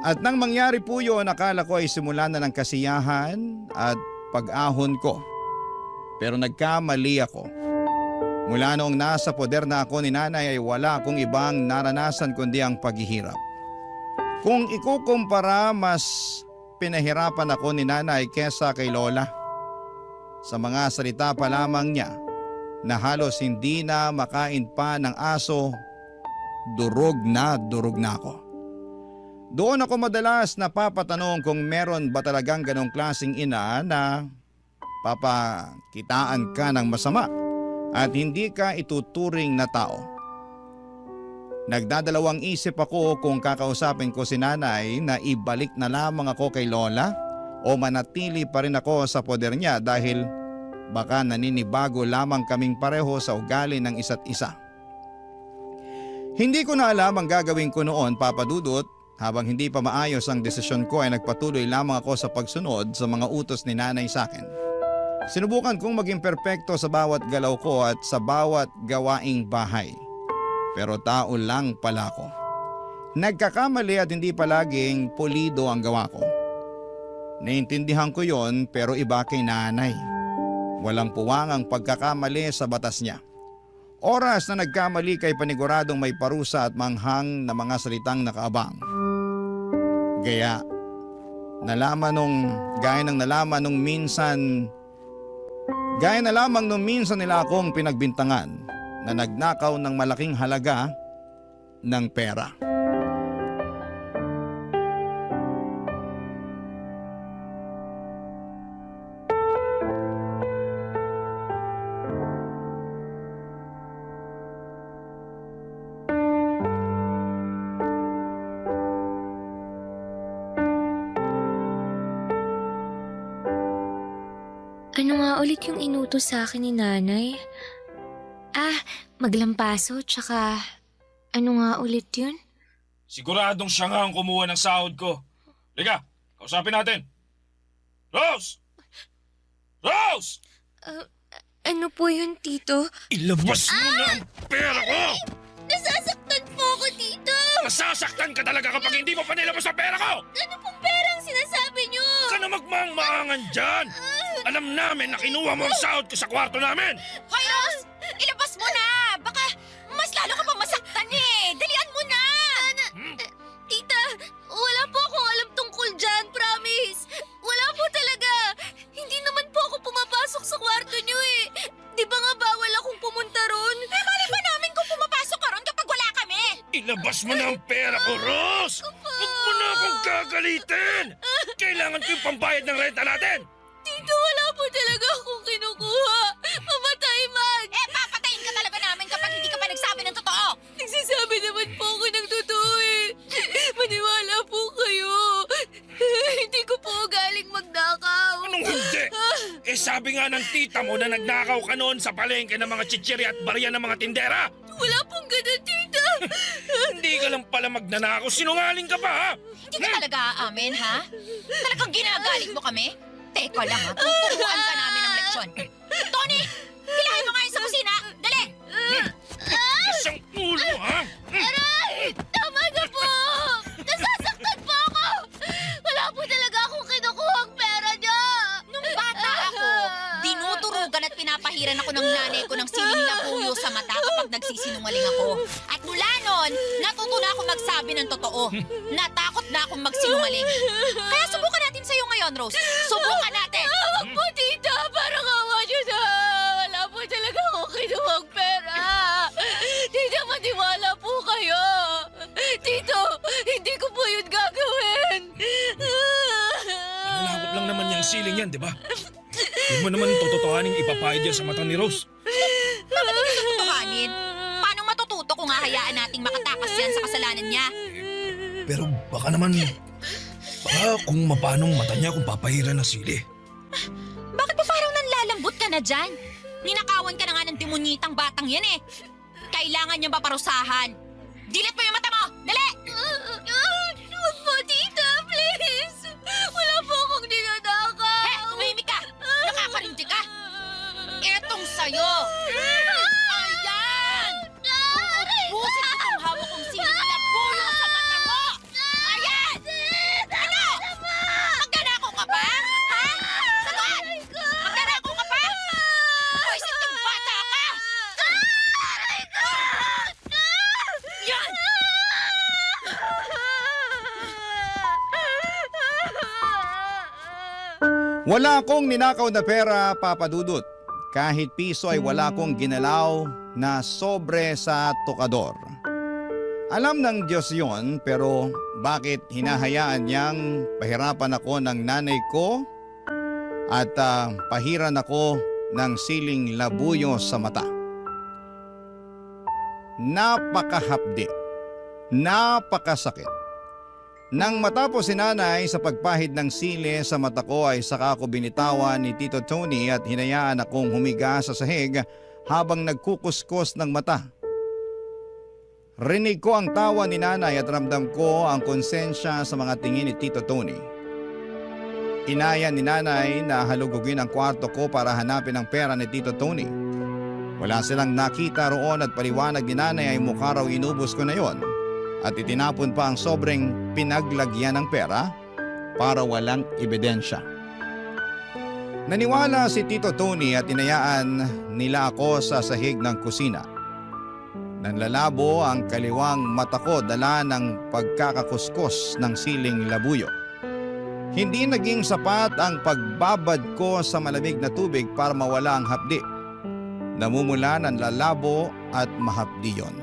At nang mangyari po yun, akala ko ay simula na ng kasiyahan at pag-ahon ko. Pero nagkamali ako. Mula noong nasa poder na ako ni nanay ay wala akong ibang naranasan kundi ang paghihirap. Kung ikukumpara, mas pinahirapan ako ni nanay kesa kay Lola. Sa mga salita pa lamang niya na halos hindi na makain pa ng aso, durog na ako. Doon ako madalas napapatanong kung meron ba talagang ganong klaseng ina na papakitaan ka ng masama at hindi ka ituturing na tao. Nagdadalawang isip ako kung kakausapin ko si nanay na ibalik na lamang ako kay Lola o manatili pa rin ako sa poder niya dahil baka naninibago lamang kaming pareho sa ugali ng isa't isa. Hindi ko na alam ang gagawin ko noon, Papa Dudut. Habang hindi pa maayos ang desisyon ko ay nagpatuloy lamang ako sa pagsunod sa mga utos ni nanay sa akin. Sinubukan kong maging perpekto sa bawat galaw ko at sa bawat gawaing bahay. Pero tao lang pala ako. Nagkakamali at hindi palaging pulido ang gawa ko. Naintindihan ko yon pero iba kay nanay. Walang puwang ang pagkakamali sa batas niya. Oras na nagkamali kay paniguradong may parusa at manghang na mga salitang nakaabang. Gaya nalaman nung minsan nila akong pinagbintangan na nagnakaw ng malaking halaga ng pera. nga ulit yung inutos sa akin ni nanay? Maglampaso, tsaka ano nga ulit yun? Siguradong siya nga ang kumuha ng sahod ko. Liga, kausapin natin. Rose! Rose! Ano po yun, Tito? Ilabas mo na ang pera ko! Nasasaktan po ako, Tito! Masasaktan ka talaga kapag hindi mo pa nilabas ang pera ko! Ano pong perang sinasabi niyo? Ka na magmangmaangan dyan! Alam namin na kinuha mo ang sahod ko sa kwarto namin! Hoy, Rose! Ilabas mo na! Baka mas lalo ka pa masaktan eh! Dalian mo na! Tita, wala po akong alam tungkol dyan, promise. Wala po talaga. Hindi naman po ako pumapasok sa kwarto niyo eh. Di ba nga bawal akong pumunta ron? Mali ba namin kung pumapasok ka ron kapag wala kami? Ilabas mo na ang pera ko, Rose! Huwag mo na akong gagalitin! Kailangan ko yung pambayad ng renta natin! Tito, wala po talaga akong kinukuha. Mamatay man. Papatayin ka talaga namin kapag hindi ka pa nagsabi ng totoo! Nagsasabi naman po ako ng totoo eh. Maniwala po kayo. Hindi ko po galing magnakaw. Anong hindi? Sabi nga ng tita mo na nagnakaw ka noon sa palengke ng mga chichiri at barya ng mga tindera! Wala pong ganun, tita. Hindi ka lang pala magnanakaw, sinungaling ka pa ha? Hindi ka talaga aamin, ha? Talagang ginagalit mo kami? Teka lang, ha? Tuturuan ka namin ng leksyon. Tony! Hilahin mo nga yun sa kusina! Dali! Isang ulo ha? Tama na po. Nasasaktan po ako. Wala po talaga akong kinukuha ang pera niya. Nung bata ako, dinudurugan at pinapahiran ako ng nanay ko ng siling na puyo sa mata kapag nagsisinungaling ako. At mula noon, natuto na ako magsabi ng totoo. Natakot na akong magsinungaling. Kaya subukan natin sa'yo ngayon, Rose. Subukan natin! Huwag po, tita. Parang awa niyo na. Wala po talaga akong kinuha ang pera. Tita, maniwala po kayo. Tito, hindi ko po yun gagawin. Nanakot lang naman yung siling yan, di ba? Huwag mo naman tototohanin ipapahid yan sa mata ni Rose. Bakit hindi tutuhanin? Paano matututo kung hahayaan nating makatakas yan sa kasalanan niya? Pero baka naman, kung mapanong mata niya kung papahiran ng sili. Bakit ba parang nanlalambot ka na dyan? Ninakawan ka na nga ng demonyitang batang yan eh. Kailangan niyang paparusahan. Dilit mo yung mata mo! Dali! Huwag po, tita. Please. Wala po akong dinadakaw. Tumahimik ka! Nakakarinti ka! Etong sa'yo! Ayan! Ubusin ko itong hawak kong siling na puyo sa mata mo! Ayan! Ano? Magdanakaw ka ba? Ha? Sagot! Magdanakaw ka ba? Pwisit kang bata ka! Yan! Wala akong ninakaw na pera, Papa Dudut. Kahit piso ay wala akong ginalaw na sobre sa tokador. Alam ng Diyos yon, pero bakit hinahayaan niyang pahirapan ako ng nanay ko at pahiran ako ng siling labuyo sa mata? Napakahapdi, napakasakit. Nang matapos si nanay sa pagpahid ng sili sa mata ko ay saka ako binitawan ni Tito Tony at hinayaan akong humiga sa sahig habang nagkukuskos ng mata. Rinig ko ang tawa ni nanay at ramdam ko ang konsensya sa mga tingin ni Tito Tony. Inaya ni nanay na halugugin ang kwarto ko para hanapin ang pera ni Tito Tony. Wala silang nakita roon at paliwanag ni nanay ay mukha raw inubos ko na yon. At itinapon pa ang sobrang pinaglagyan ng pera para walang ebidensya. Naniwala si Tito Tony at inayaan nila ako sa sahig ng kusina. Nanlalabo ang kaliwang mata ko dala ng pagkakakuskos ng siling labuyo. Hindi naging sapat ang pagbabad ko sa malamig na tubig para mawala ang hapdi. Namumula ng lalabo at mahapdi yon.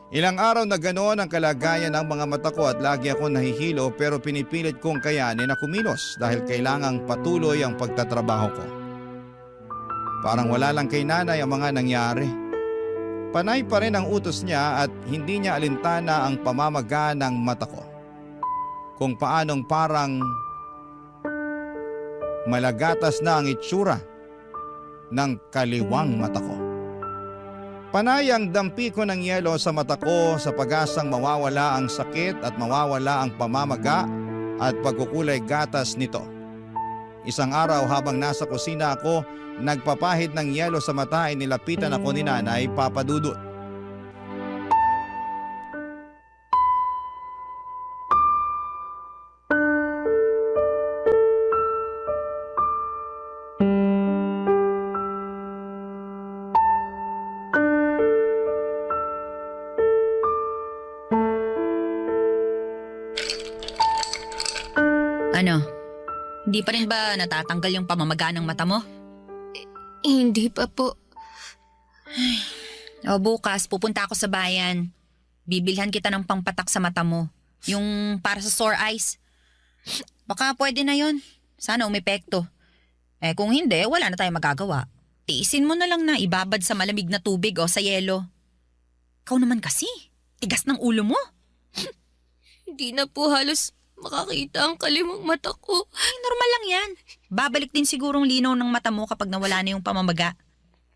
Ilang araw na ganoon ang kalagayan ng mga mata ko at lagi ako nahihilo pero pinipilit kong kayanin na kumilos dahil kailangang patuloy ang pagtatrabaho ko. Parang wala lang kay nanay ang mga nangyari. Panay pa rin ang utos niya at hindi niya alintana ang pamamaga ng mata ko. Kung paanong parang malagatas na ang itsura ng kaliwang mata ko. Panay ang dampi ko ng yelo sa mata ko sa pag-asang mawawala ang sakit at mawawala ang pamamaga at pagkukulay gatas nito. Isang araw habang nasa kusina ako, nagpapahid ng yelo sa mata ay nilapitan ako ni Nanay Papadudut. Ano? Hindi pa rin ba natatanggal yung pamamaga ng mata mo? Hindi pa po. O bukas, pupunta ako sa bayan. Bibilhan kita ng pangpatak sa mata mo. Yung para sa sore eyes. Baka pwede na yon. Sana umepekto. Kung hindi, wala na tayong magagawa. Tiisin mo na lang na ibabad sa malamig na tubig o sa yelo. Ikaw naman kasi, tigas ng ulo mo. Hindi na po halos makakita ang kaliwang mata ko. Normal lang yan. Babalik din sigurong linaw ng mata mo kapag nawala na yung pamamaga.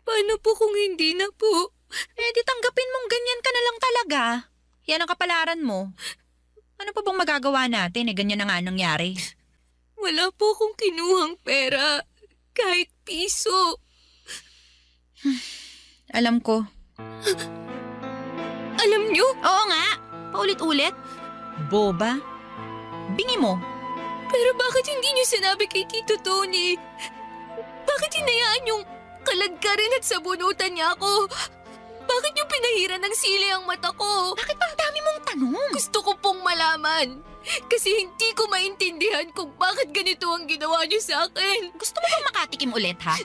Paano po kung hindi na po? Di tanggapin mong ganyan ka na lang talaga. Yan ang kapalaran mo. Ano pa bang magagawa natin? Ganyan na nga nangyari. Wala po akong kinuhang pera. Kahit piso. Alam ko. Alam niyo? Oo nga. Paulit-ulit. Boba. Bingi mo. Pero bakit hindi niyo sinabi kay Tito Tony? Bakit hinayaan yung kaladkarin at sabunutan niya ako? Bakit niyo pinahiran ng sili ang mata ko? Bakit bang dami mong tanong? Gusto ko pong malaman. Kasi hindi ko maintindihan kung bakit ganito ang ginawa niyo sa akin. Gusto mo bang makatikim ulit, ha?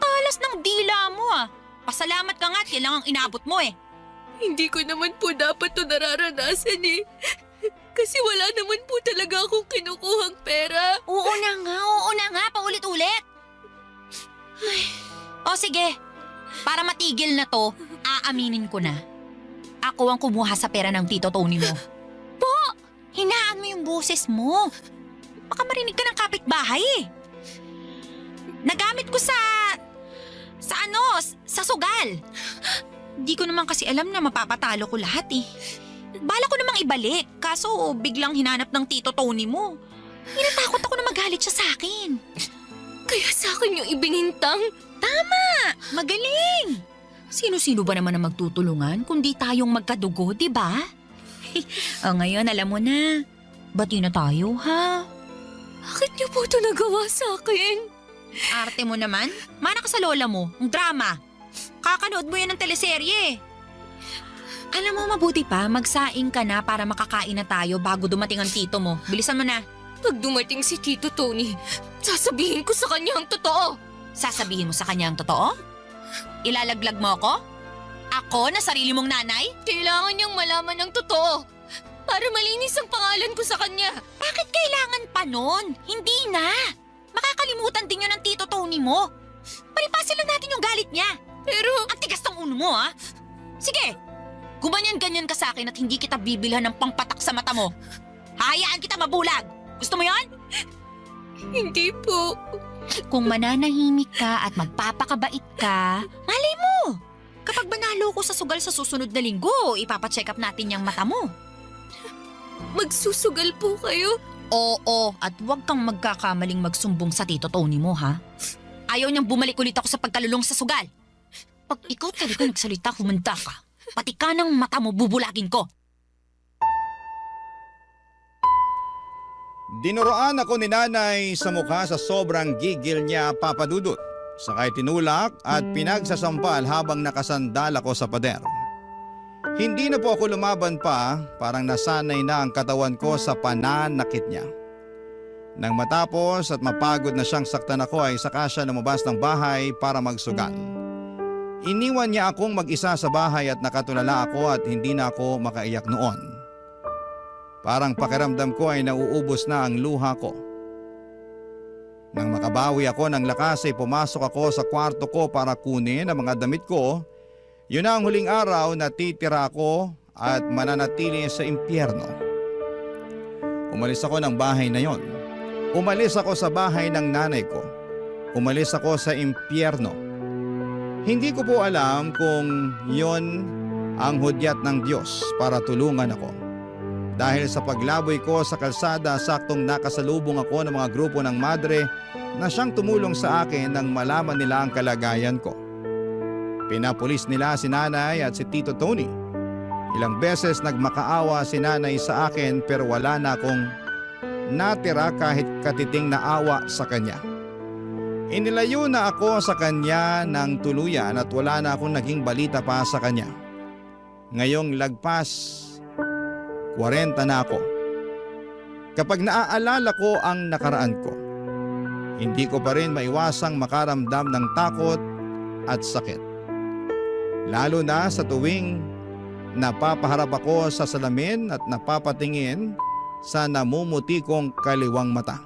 Talas ng dila mo, ah. Pasalamat ka nga at kailangang inabot mo, eh. Hindi ko naman po dapat to nararanasan eh. Kasi wala naman po talaga akong kinukuhang pera. Oo na nga, paulit-ulit. O sige, para matigil na to, aaminin ko na. Ako ang kumuha sa pera ng Tito Tony mo. Po, hinaan mo yung boses mo. Baka marinig ka ng kapitbahay eh. Nagamit ko sa sugal. Di ko naman kasi alam na mapapatalo ko lahat eh. Bala ko namang ibalik, kaso biglang hinanap ng Tito Tony mo. Hinatakot ako na magalit siya sa akin. Kaya sa akin yung ibinintang. Tama! Magaling! Sino-sino ba naman ang magtutulungan kundi tayong magkadugo, di ba? O ngayon, alam mo na. Bati na tayo, ha? Bakit niyo po ito nagawa sa akin? Arte mo naman. Mana ka sa lola mo. Ang drama. Kakanood mo yan ng teleserye. Alam mo, mabuti pa, magsaing ka na para makakain na tayo bago dumating ang tito mo. Bilisan mo na. Pag dumating si Tito Tony, sasabihin ko sa kanya ang totoo. Sasabihin mo sa kanya ang totoo? Ilalaglag mo ako? Ako na sarili mong nanay? Kailangan niyang malaman ang totoo para malinis ang pangalan ko sa kanya. Bakit kailangan pa nun? Hindi na. Makakalimutan din yun ng Tito Tony mo. Palipasin lang natin yung galit niya. Pero Ang tigas ng uno mo, ha? Sige, gumanyan-ganyan ka sa akin at hindi kita bibilhan ng pangpatak sa mata mo. Hahayaan kita mabulag. Gusto mo yon? hindi po. Kung mananahimik ka at magpapakabait ka, malay mo. Kapag manalo ko sa sugal sa susunod na linggo, ipapacheck up natin yung mata mo. Magsusugal po kayo? Oo, at huwag kang magkakamaling magsumbong sa Tito Tony mo, ha? Ayaw niyang bumalik ulit ako sa pagkalulong sa sugal. Pag ikaw talaga nagsalita, humanda ka. Pati ka ng mata mo, bubulagin ko. Dinuroan ako ni Nanay sa mukha sa sobrang gigil niya, Papadudut. Sakay tinulak at pinagsasampal habang nakasandal ako sa pader. Hindi na po ako lumaban pa, parang nasanay na ang katawan ko sa pananakit niya. Nang matapos at mapagod na siyang saktan ako ay saka siya lumabas ng bahay para magsugal. Iniwan niya akong mag-isa sa bahay at nakatulala ako at hindi na ako makaiyak noon. Parang pakiramdam ko ay nauubos na ang luha ko. Nang makabawi ako ng lakas ay pumasok ako sa kwarto ko para kunin ang mga damit ko. Yun na ang huling araw na titira ako at mananatili sa impyerno. Umalis ako ng bahay na yon. Umalis ako sa bahay ng nanay ko. umalis ako sa impyerno. Hindi ko po alam kung yon ang hudyat ng Diyos para tulungan ako. Dahil sa paglaboy ko sa kalsada, saktong nakasalubong ako ng mga grupo ng madre na siyang tumulong sa akin nang malaman nila ang kalagayan ko. Pinapulis nila si nanay at si Tito Tony. Ilang beses nagmakaawa si nanay sa akin pero wala na akong natira kahit katiting na awa sa kanya. Inilayo na ako sa kanya ng tuluyan at wala na akong naging balita pa sa kanya. Ngayong lagpas 40 na ako. Kapag naaalala ko ang nakaraan ko, hindi ko pa rin maiwasang makaramdam ng takot at sakit. Lalo na sa tuwing napapaharap ako sa salamin at napapatingin sa namumuti kong kaliwang mata.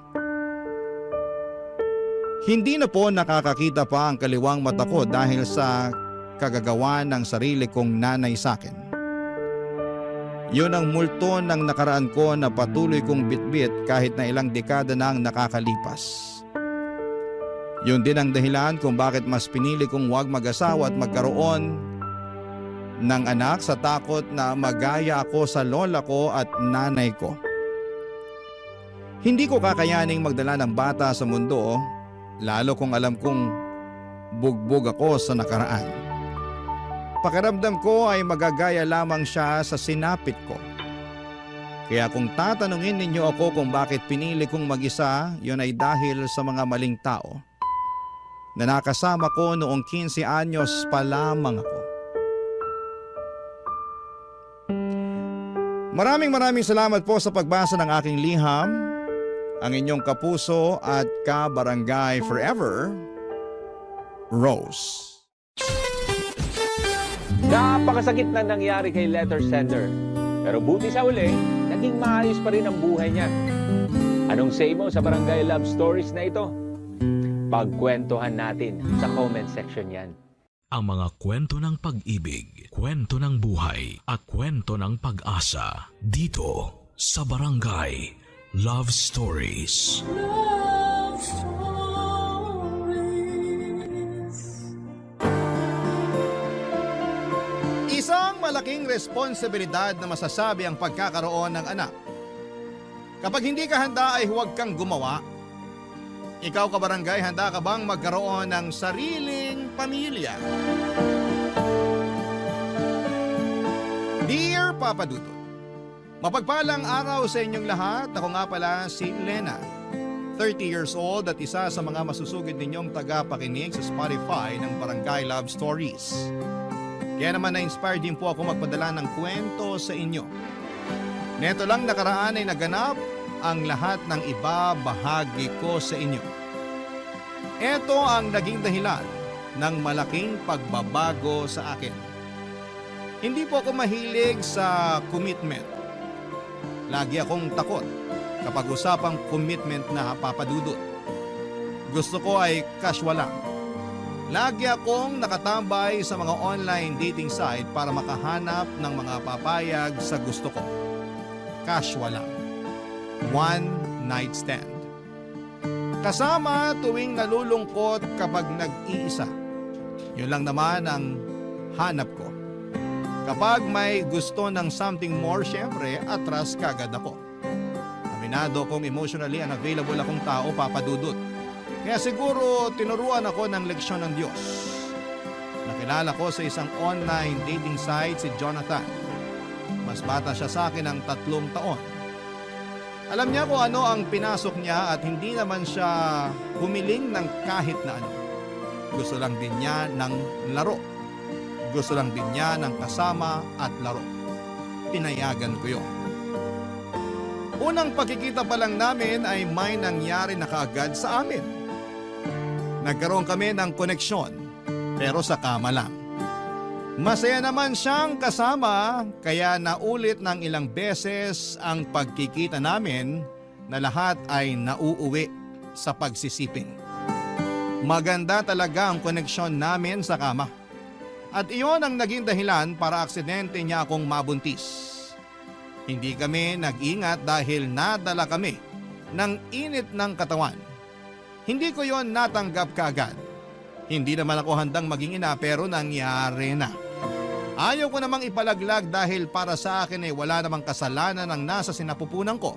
Hindi na po nakakakita pa ang kaliwang mata ko dahil sa kagagawa ng sarili kong nanay sa akin. Yun ang multo ng nakaraan ko na patuloy kong bitbit kahit na ilang dekada na ang nakakalipas. Yun din ang dahilan kung bakit mas pinili kong huwag mag-asawa at magkaroon ng anak sa takot na magaya ako sa lola ko at nanay ko. Hindi ko kakayaning magdala ng bata sa mundo, lalo kung alam kong bugbog ako sa nakaraan. Pakiramdam ko ay magagaya lamang siya sa sinapit ko. Kaya kung tatanungin ninyo ako kung bakit pinili kong mag-isa, yun ay dahil sa mga maling tao na nakasama ko noong 15 anyos pa lamang ako. Maraming salamat po sa pagbasa ng aking liham. Ang inyong kapuso at kabarangay forever, Rose. Napakasakit na nangyari kay letter sender. Pero buti sa uli, naging maayos pa rin ang buhay niya. Anong say mo sa Barangay Love Stories na ito? Pagkwentuhan natin sa comment section yan. Ang mga kwento ng pag-ibig, kwento ng buhay at kwento ng pag-asa dito sa Barangay Love Stories. Love Stories. Isang malaking responsibilidad na masasabi ang pagkakaroon ng anak. Kapag hindi ka handa ay huwag kang gumawa. Ikaw kabarangay, handa ka bang magkaroon ng sariling pamilya? Dear Papa Dudut, mapagpalang araw sa inyong lahat. Ako nga pala si Lena, 30 years old at isa sa mga masusugid ninyong tagapakinig sa Spotify ng Barangay Love Stories. Kaya naman na-inspired din po ako magpadala ng kwento sa inyo. Neto lang nakaraan ay naganap ang lahat ng ibabahagi ko sa inyo. Ito ang naging dahilan ng malaking pagbabago sa akin. Hindi po ako mahilig sa commitment. Lagi akong takot kapag usapang commitment na papadudot. Gusto ko ay casual lang. Lagi akong nakatambay sa mga online dating site para makahanap ng mga papayag sa gusto ko. Casual lang. One night stand. Kasama tuwing nalulungkot kapag nag-iisa. Yun lang naman ang hanap ko. Kapag may gusto ng something more, syempre, atras kagad ako. Aminado kong emotionally unavailable akong tao, papadudot. Kaya siguro tinuruan ako ng leksyon ng Diyos. Nakilala ko sa isang online dating site si Jonathan. Mas bata siya sa akin ng 3 taon. Alam niya kung ano ang pinasok niya at hindi naman siya humiling ng kahit na ano. Gusto lang din niya ng laro. Gusto lang din niya ng kasama at laro. Pinayagan ko yun. Unang pagkikita pa lang namin ay may nangyari na kaagad sa amin. Nagkaroon kami ng koneksyon, pero sa kama lang. Masaya naman siyang kasama, kaya naulit ng ilang beses ang pagkikita namin na lahat ay nauuwi sa pagsisiping. Maganda talaga ang koneksyon namin sa kama. At iyon ang naging dahilan para aksidente niya akong mabuntis. Hindi kami nag-ingat dahil nadala kami ng init ng katawan. Hindi ko yon natanggap kaagad. Hindi naman ako handang maging ina pero nangyari na. Ayaw ko namang ipalaglag dahil para sa akin ay wala namang kasalanan ang nasa sinapupunan ko.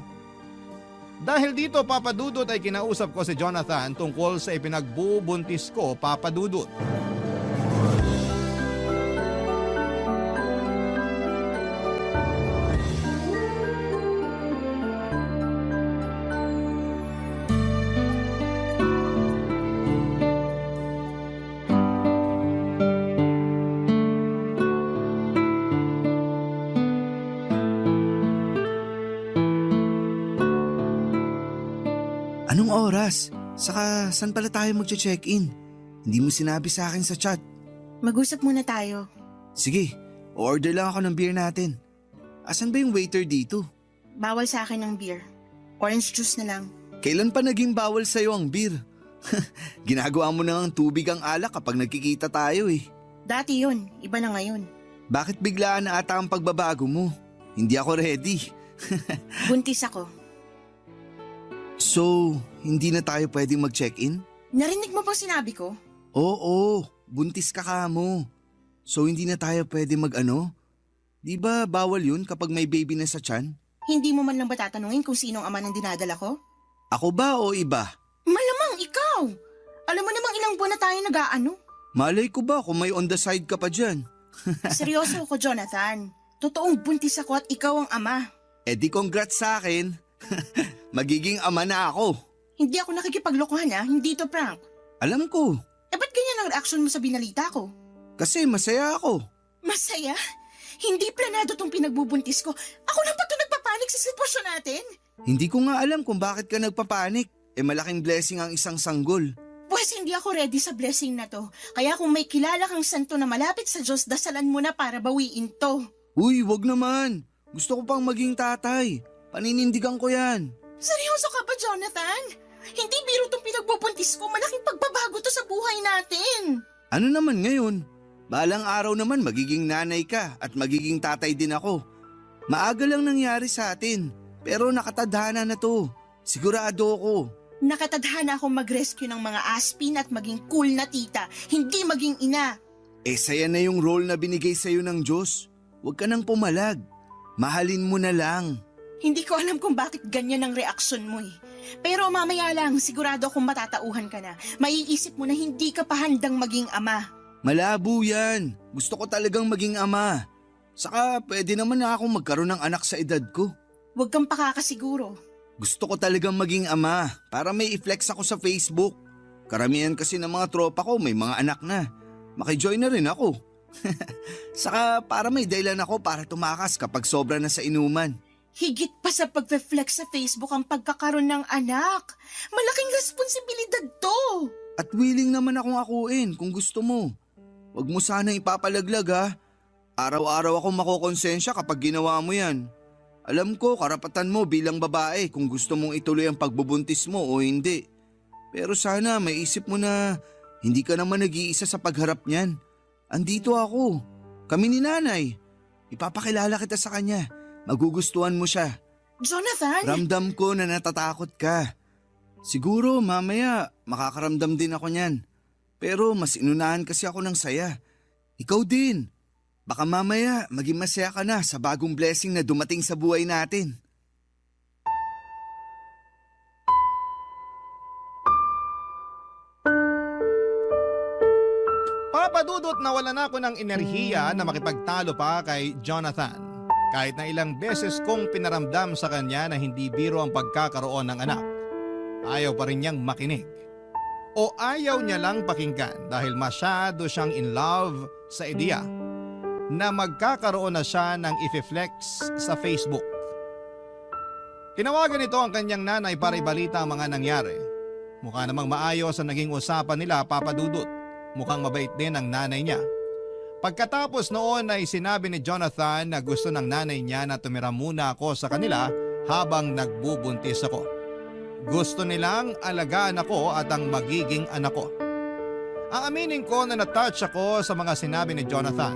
Dahil dito, Papa Dudut, ay kinausap ko si Jonathan tungkol sa ipinagbubuntis ko, Papa Dudut. Anong oras? Saka saan pala tayo magche-check-in? Hindi mo sinabi sa akin sa chat. Mag-usap muna tayo. Sige, order lang ako ng beer natin. Asan ba yung waiter dito? Bawal sa akin ng beer. Orange juice na lang. Kailan pa naging bawal sa'yo ang beer? Ginagawa mo na ng tubig ang alak kapag nagkikita tayo eh. Dati yun, iba na ngayon. Bakit biglaan na ata ang pagbabago mo? Hindi ako ready. Buntis ako. So, hindi na tayo pwedeng mag-check-in? Narinig mo ba sinabi ko? Oo, buntis ka mo. So hindi na tayo pwede mag-ano? Di ba bawal yun kapag may baby na sa tiyan? Hindi mo man lang ba tatanungin kung sinong ama ng dinadala ko? Ako ba o iba? Malamang ikaw! Alam mo namang ilang buwan na tayo nag-aano. Malay ko ba kung may on the side ka pa dyan? Seryoso ako, Jonathan. Totoong buntis ako at ikaw ang ama. Eh di congrats sa akin. Magiging ama na ako. Hindi ako nakikipaglokohan hindi to prank. Alam ko. Eh ba't ganyan ang reaction mo sa binalita ko? Kasi masaya ako. Masaya? Hindi planado tong pinagbubuntis ko. Ako lang ba ito nagpapanik sa sitwasyon natin? Hindi ko nga alam kung bakit ka nagpapanik. Eh malaking blessing ang isang sanggol. Pues hindi ako ready sa blessing na to. Kaya kung may kilala kang santo na malapit sa Diyos, dasalan mo na para bawiin to. Uy, wag naman. Gusto ko pang maging tatay. Paninindigan ko yan. Seryoso ka ba, Jonathan? Hindi biro tong pinagbubuntis ko. Malaking pagbabago to sa buhay natin. Ano naman ngayon? Balang araw naman magiging nanay ka at magiging tatay din ako. Maaga lang nangyari sa atin. Pero nakatadhana na to. Sigurado ako. Nakatadhana akong mag-rescue ng mga aspin at maging cool na tita. Hindi maging ina. Eh saya na yung role na binigay sa'yo ng Diyos. Huwag ka nang pumalag. Mahalin mo na lang. Hindi ko alam kung bakit ganyan ang reaksyon mo eh. Pero mamaya lang, sigurado akong matatauhan ka na. Maiisip mo na hindi ka pa handang maging ama. Malabo yan. Gusto ko talagang maging ama. Saka pwede naman na akong magkaroon ng anak sa edad ko. Huwag kang pakakasiguro. Gusto ko talagang maging ama para may i-flex ako sa Facebook. Karamihan kasi ng mga tropa ko may mga anak na. Makijoin na rin ako. Saka para may dahilan ako para tumakas kapag sobra na sa inuman. Higit pa sa pagpe-flex sa Facebook ang pagkakaroon ng anak. Malaking responsibilidad to. At willing naman akong akuin kung gusto mo. Huwag mo sanang ipapalaglag ha. Araw-araw akong makokonsensya kapag ginawa mo yan. Alam ko karapatan mo bilang babae kung gusto mong ituloy ang pagbubuntis mo o hindi. Pero sana maisip mo na hindi ka naman nag-iisa sa pagharap niyan. Andito ako. Kami ni nanay. Ipapakilala kita sa kanya. Magugustuhan mo siya. Jonathan! Ramdam ko na natatakot ka. Siguro mamaya makakaramdam din ako niyan. Pero mas inunahan kasi ako ng saya. Ikaw din. Baka mamaya maging masaya ka na sa bagong blessing na dumating sa buhay natin. Papa Dudut, nawalan ako ng enerhiya na makipagtalo pa kay Jonathan. Kahit na ilang beses kong pinaramdam sa kanya na hindi biro ang pagkakaroon ng anak, ayaw pa rin niyang makinig. O ayaw niya lang pakinggan dahil masyado siyang in love sa ideya na magkakaroon na siya ng i-flex sa Facebook. Tinawagan ito ang kanyang nanay para ibalita ang mga nangyari. Mukha namang maayos ang naging usapan nila, Papa Dudut. Mukhang mabait din ang nanay niya. Pagkatapos noon ay sinabi ni Jonathan na gusto ng nanay niya na tumira muna ako sa kanila habang nagbubuntis ako. Gusto nilang alagaan ako at ang magiging anak ko. Aaminin ko na natouch ako sa mga sinabi ni Jonathan.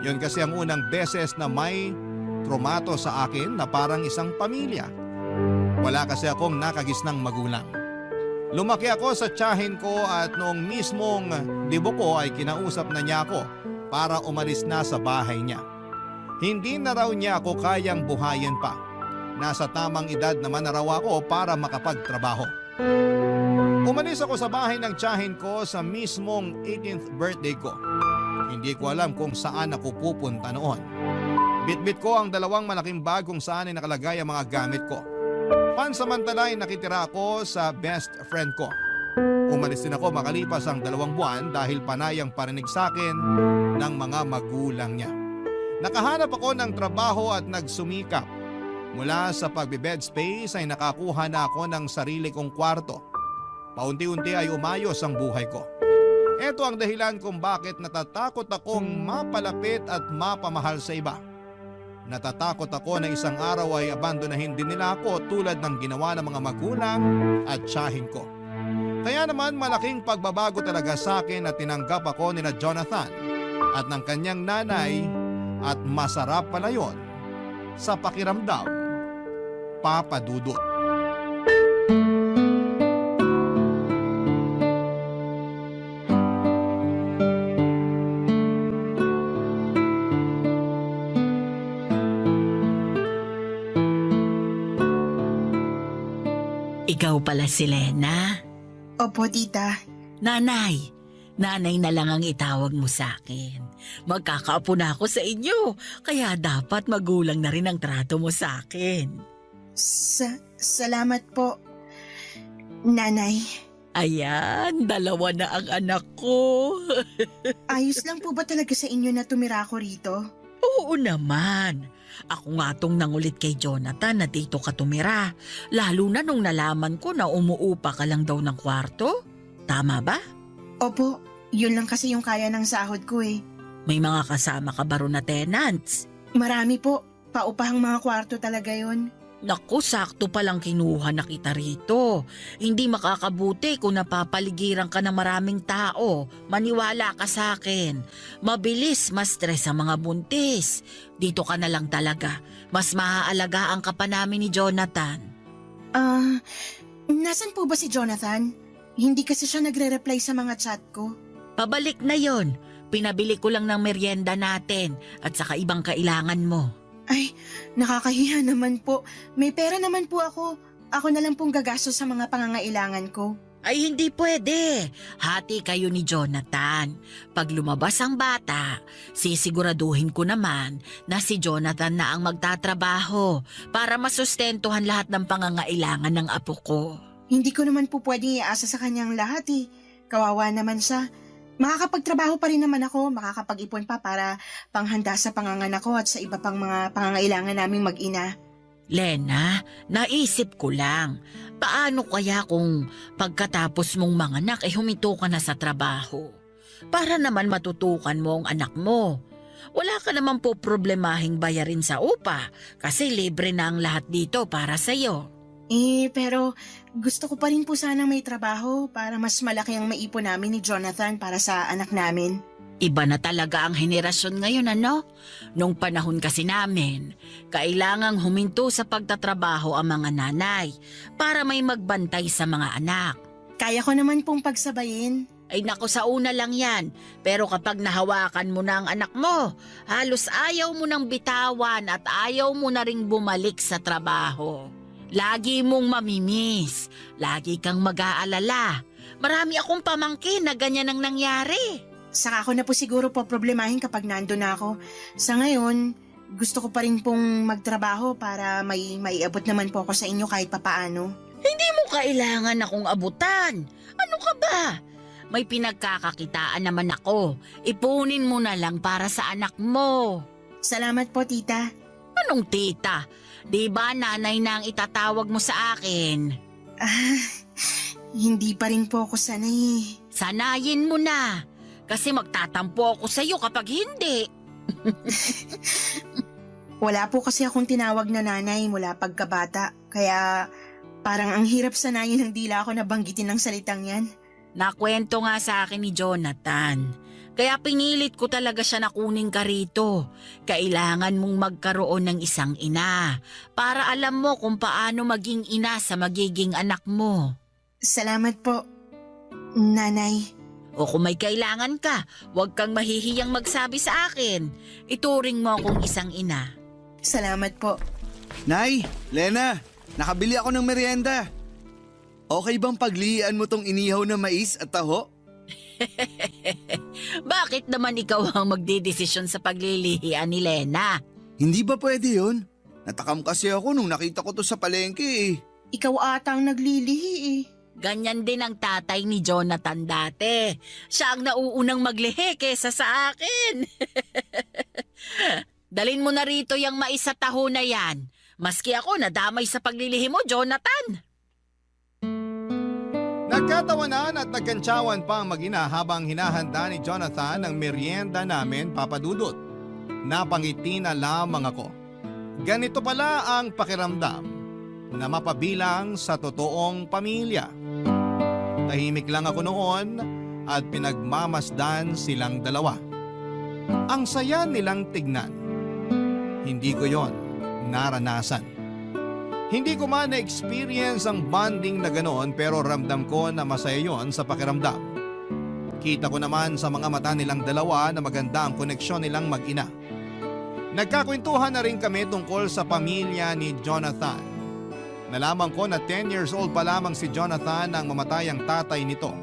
Yun kasi ang unang beses na may trumato sa akin na parang isang pamilya. Wala kasi akong nakagisnang magulang. Lumaki ako sa tiyahin ko at noong mismong libo ko ay kinausap na niya ako para umalis na sa bahay niya. Hindi na raw niya ako kayang buhayin pa. Nasa tamang edad naman na raw ako para makapagtrabaho. Umalis ako sa bahay ng tiyahin ko sa mismong 18th birthday ko. Hindi ko alam kung saan ako pupunta noon. Bitbit ko ang 2 malaking bag kung saan ay nakalagay ang mga gamit ko. Pansamantala ay nakitira ako sa best friend ko. Umalis din ako makalipas ang 2 buwan dahil panayang parinig sa akin ng mga magulang niya. Nakahanap ako ng trabaho at nagsumikap. Mula sa pagbe-bed space ay nakakuha na ako ng sarili kong kwarto. Paunti-unti ay umayos ang buhay ko. Ito ang dahilan kung bakit natatakot akong mapalapit at mapamahal sa iba. Natatakot ako na isang araw ay abandonahin din nila ako tulad ng ginawa ng mga magulang at tiyahin ko. Kaya naman malaking pagbabago talaga sa akin at tinanggap ako nila Jonathan at ng kanyang nanay at masarap pala yon sa pakiramdam, Papa Dudut. Ikaw pala si Lena. Opo, tita. Nanay na lang ang itawag mo sa akin. Magkakaapo na ako sa inyo, kaya dapat magulang na rin ang trato mo sa akin. Salamat po, Nanay. Ayan, 2 na ang anak ko. Ayos lang po ba talaga sa inyo na tumira ako rito? Oo naman. Ako nga tong nangulit kay Jonathan na dito ka tumira. Lalo na nung nalaman ko na umuupa ka lang daw ng kwarto. Tama ba? Opo, yun lang kasi yung kaya ng sahod ko eh. May mga kasama ka ba ron na tenants? Marami po, paupahang mga kwarto talaga yon. Naku, sakto palang kinuha na kita rito. Hindi makakabuti kung napapaligiran ka ng maraming tao. Maniwala ka sa akin. Mabilis ma-stress ang mga buntis. Dito ka na lang talaga. Mas maaalagaan ka pa namin ni Jonathan. Nasan po ba si Jonathan? Hindi kasi siya nagre-reply sa mga chat ko. Pabalik na yon. Pinabili ko lang ng merienda natin at saka ibang kailangan mo. Ay, nakakahiya naman po. May pera naman po ako. Ako na lang pong gagastos sa mga pangangailangan ko. Ay hindi pwede. Hati kayo ni Jonathan. Pag lumabas ang bata, sisiguraduhin ko naman na si Jonathan na ang magtatrabaho para masustentuhan lahat ng pangangailangan ng apo ko. Hindi ko naman po pwedeng iasa sa kanyang lahat eh. Kawawa naman siya. Makakapagtrabaho pa rin naman ako, makakapag-ipon pa para panghanda sa panganganak ko at sa iba pang mga pangangailangan naming mag-ina. Lena, naisip ko lang, paano kaya kung pagkatapos mong manganak ay huminto ka na sa trabaho? Para naman matutukan mo ang anak mo. Wala ka naman po problemahing bayarin sa upa kasi libre na ang lahat dito para sa'yo. Pero gusto ko pa rin po sanang may trabaho para mas malaki ang maipon namin ni Jonathan para sa anak namin. Iba na talaga ang henerasyon ngayon, ano? Nung panahon kasi namin, kailangang huminto sa pagtatrabaho ang mga nanay para may magbantay sa mga anak. Kaya ko naman pong pagsabayin. Ay naku, sa una lang yan. Pero kapag nahawakan mo na ang anak mo, halos ayaw mo nang bitawan at ayaw mo na ring bumalik sa trabaho. Lagi mong mamimiss. Lagi kang mag-aalala. Marami akong pamangkin na ganyan ang nangyari. Saka ako na po siguro po problemahin kapag nandun na ako. Sa ngayon, gusto ko pa rin pong magtrabaho para maiabot naman po ako sa inyo kahit papaano. Hindi mo kailangan akong abutan. Ano ka ba? May pinagkakakitaan naman ako. Ipunin mo na lang para sa anak mo. Salamat po, tita. Anong tita? Di ba nanay na ang itatawag mo sa akin? Hindi pa rin po ako sanay. Sanayin mo na. Kasi magtatampo ako sa'yo kapag hindi. Wala po kasi akong tinawag na nanay mula pagkabata. Kaya parang ang hirap sanayin ng dila ako na banggitin ng salitang yan. Nakwento nga sa akin ni Jonathan. Kaya pinilit ko talaga siya na kunin ka rito. Kailangan mong magkaroon ng isang ina para alam mo kung paano maging ina sa magiging anak mo. Salamat po, Nanay. O kung may kailangan ka, huwag kang mahihiyang magsabi sa akin. Ituring mo akong isang ina. Salamat po. Nay, Lena, nakabili ako ng merienda. Okay bang paglihian mo tong inihaw na mais at taho? Bakit naman ikaw ang magdidesisyon sa paglilihian ni Lena? Hindi ba pwede yun? Natakam kasi ako nung nakita ko to sa palengke eh. Ikaw ata ang naglilihi eh. Ganyan din ang tatay ni Jonathan dati. Siya ang nauunang maglihi kesa sa akin. Dalin mo na rito yung mais sa taho na yan. Maski ako nadamay sa paglilihi mo, Jonathan. Nagkatawanan at nagkantsawan pa ang mag-ina habang hinahanda ni Jonathan ang merienda namin, Papa Dudut. Napangiti na lamang ako. Ganito pala ang pakiramdam na mapabilang sa totoong pamilya. Tahimik lang ako noon at pinagmamasdan silang dalawa. Ang saya nilang tignan. Hindi ko yon naranasan. Hindi ko man na-experience ang bonding na ganoon pero ramdam ko na masaya yon sa pakiramdam. Kita ko naman sa mga mata nilang dalawa na maganda ang koneksyon nilang mag-ina. Nagkakwentuhan na rin kami tungkol sa pamilya ni Jonathan. Nalaman ko na 10 years old pa lamang si Jonathan nang mamatay ang tatay nito.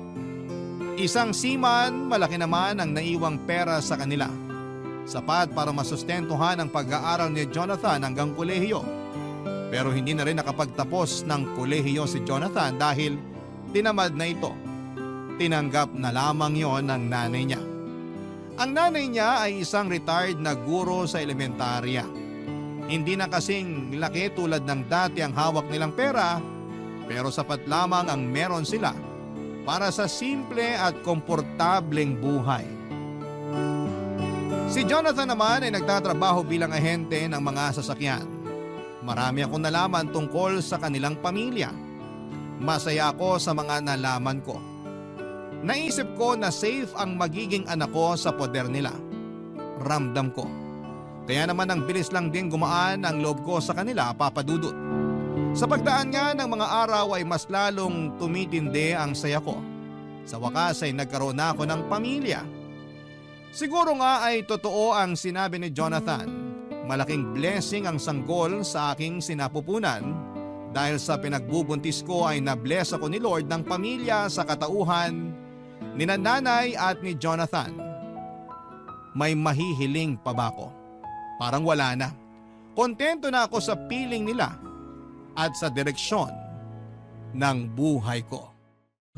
Isang seaman, malaki naman ang naiwang pera sa kanila. Sapat para masustentuhan ang pag-aaral ni Jonathan hanggang kolehiyo. Pero hindi na rin nakapagtapos ng kolehiyo si Jonathan dahil tinamad na ito. Tinanggap na lamang yon ng nanay niya. Ang nanay niya ay isang retired na guro sa elementarya. Hindi na kasing laki tulad ng dati ang hawak nilang pera, pero sapat lamang ang meron sila para sa simple at komportableng buhay. Si Jonathan naman ay nagtatrabaho bilang ahente ng mga sasakyan. Marami akong nalaman tungkol sa kanilang pamilya. Masaya ako sa mga nalaman ko. Naisip ko na safe ang magiging anak ko sa poder nila. Ramdam ko. Kaya naman ang bilis lang din gumaan ang loob ko sa kanila, Papa Dudut. Sa pagdaan nga ng mga araw ay mas lalong tumitindi ang saya ko. Sa wakas ay nagkaroon na ako ng pamilya. Siguro nga ay totoo ang sinabi ni Jonathan. Malaking blessing ang sanggol sa aking sinapupunan dahil sa pinagbubuntis ko ay na-bless ako ni Lord ng pamilya sa katauhan ni nanay at ni Jonathan. May mahihiling pa ba ako? Parang wala na. Kontento na ako sa piling nila at sa direksyon ng buhay ko.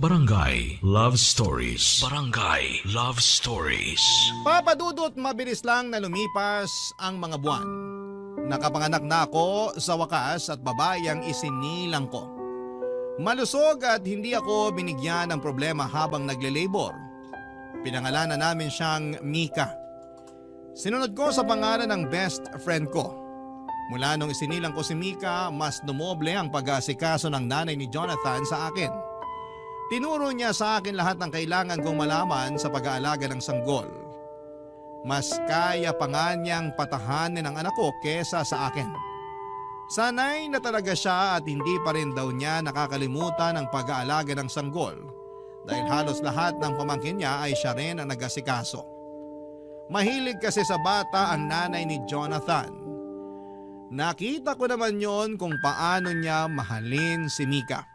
Barangay Love Stories. Barangay Love Stories. Papa Dudut, mabilis lang na lumipas ang mga buwan. Nakapanganak na ako sa wakas at babae ang isinilang ko. Malusog at hindi ako binigyan ng problema habang nagle-labor. Pinangalanan namin siyang Mika. Sinunod ko sa pangalan ng best friend ko. Mula nung isinilang ko si Mika, mas dumoble ang pag-aasikaso ng nanay ni Jonathan sa akin. Tinuro niya sa akin lahat ng kailangan kong malaman sa pag-aalaga ng sanggol. Mas kaya pa nga niyang patahanin ang anak ko kesa sa akin. Sanay na talaga siya at hindi pa rin daw niya nakakalimutan ang pag-aalaga ng sanggol dahil halos lahat ng pamangkin niya ay siya rin ang nag-asikaso. Mahilig kasi sa bata ang nanay ni Jonathan. Nakita ko naman yon kung paano niya mahalin si Mika.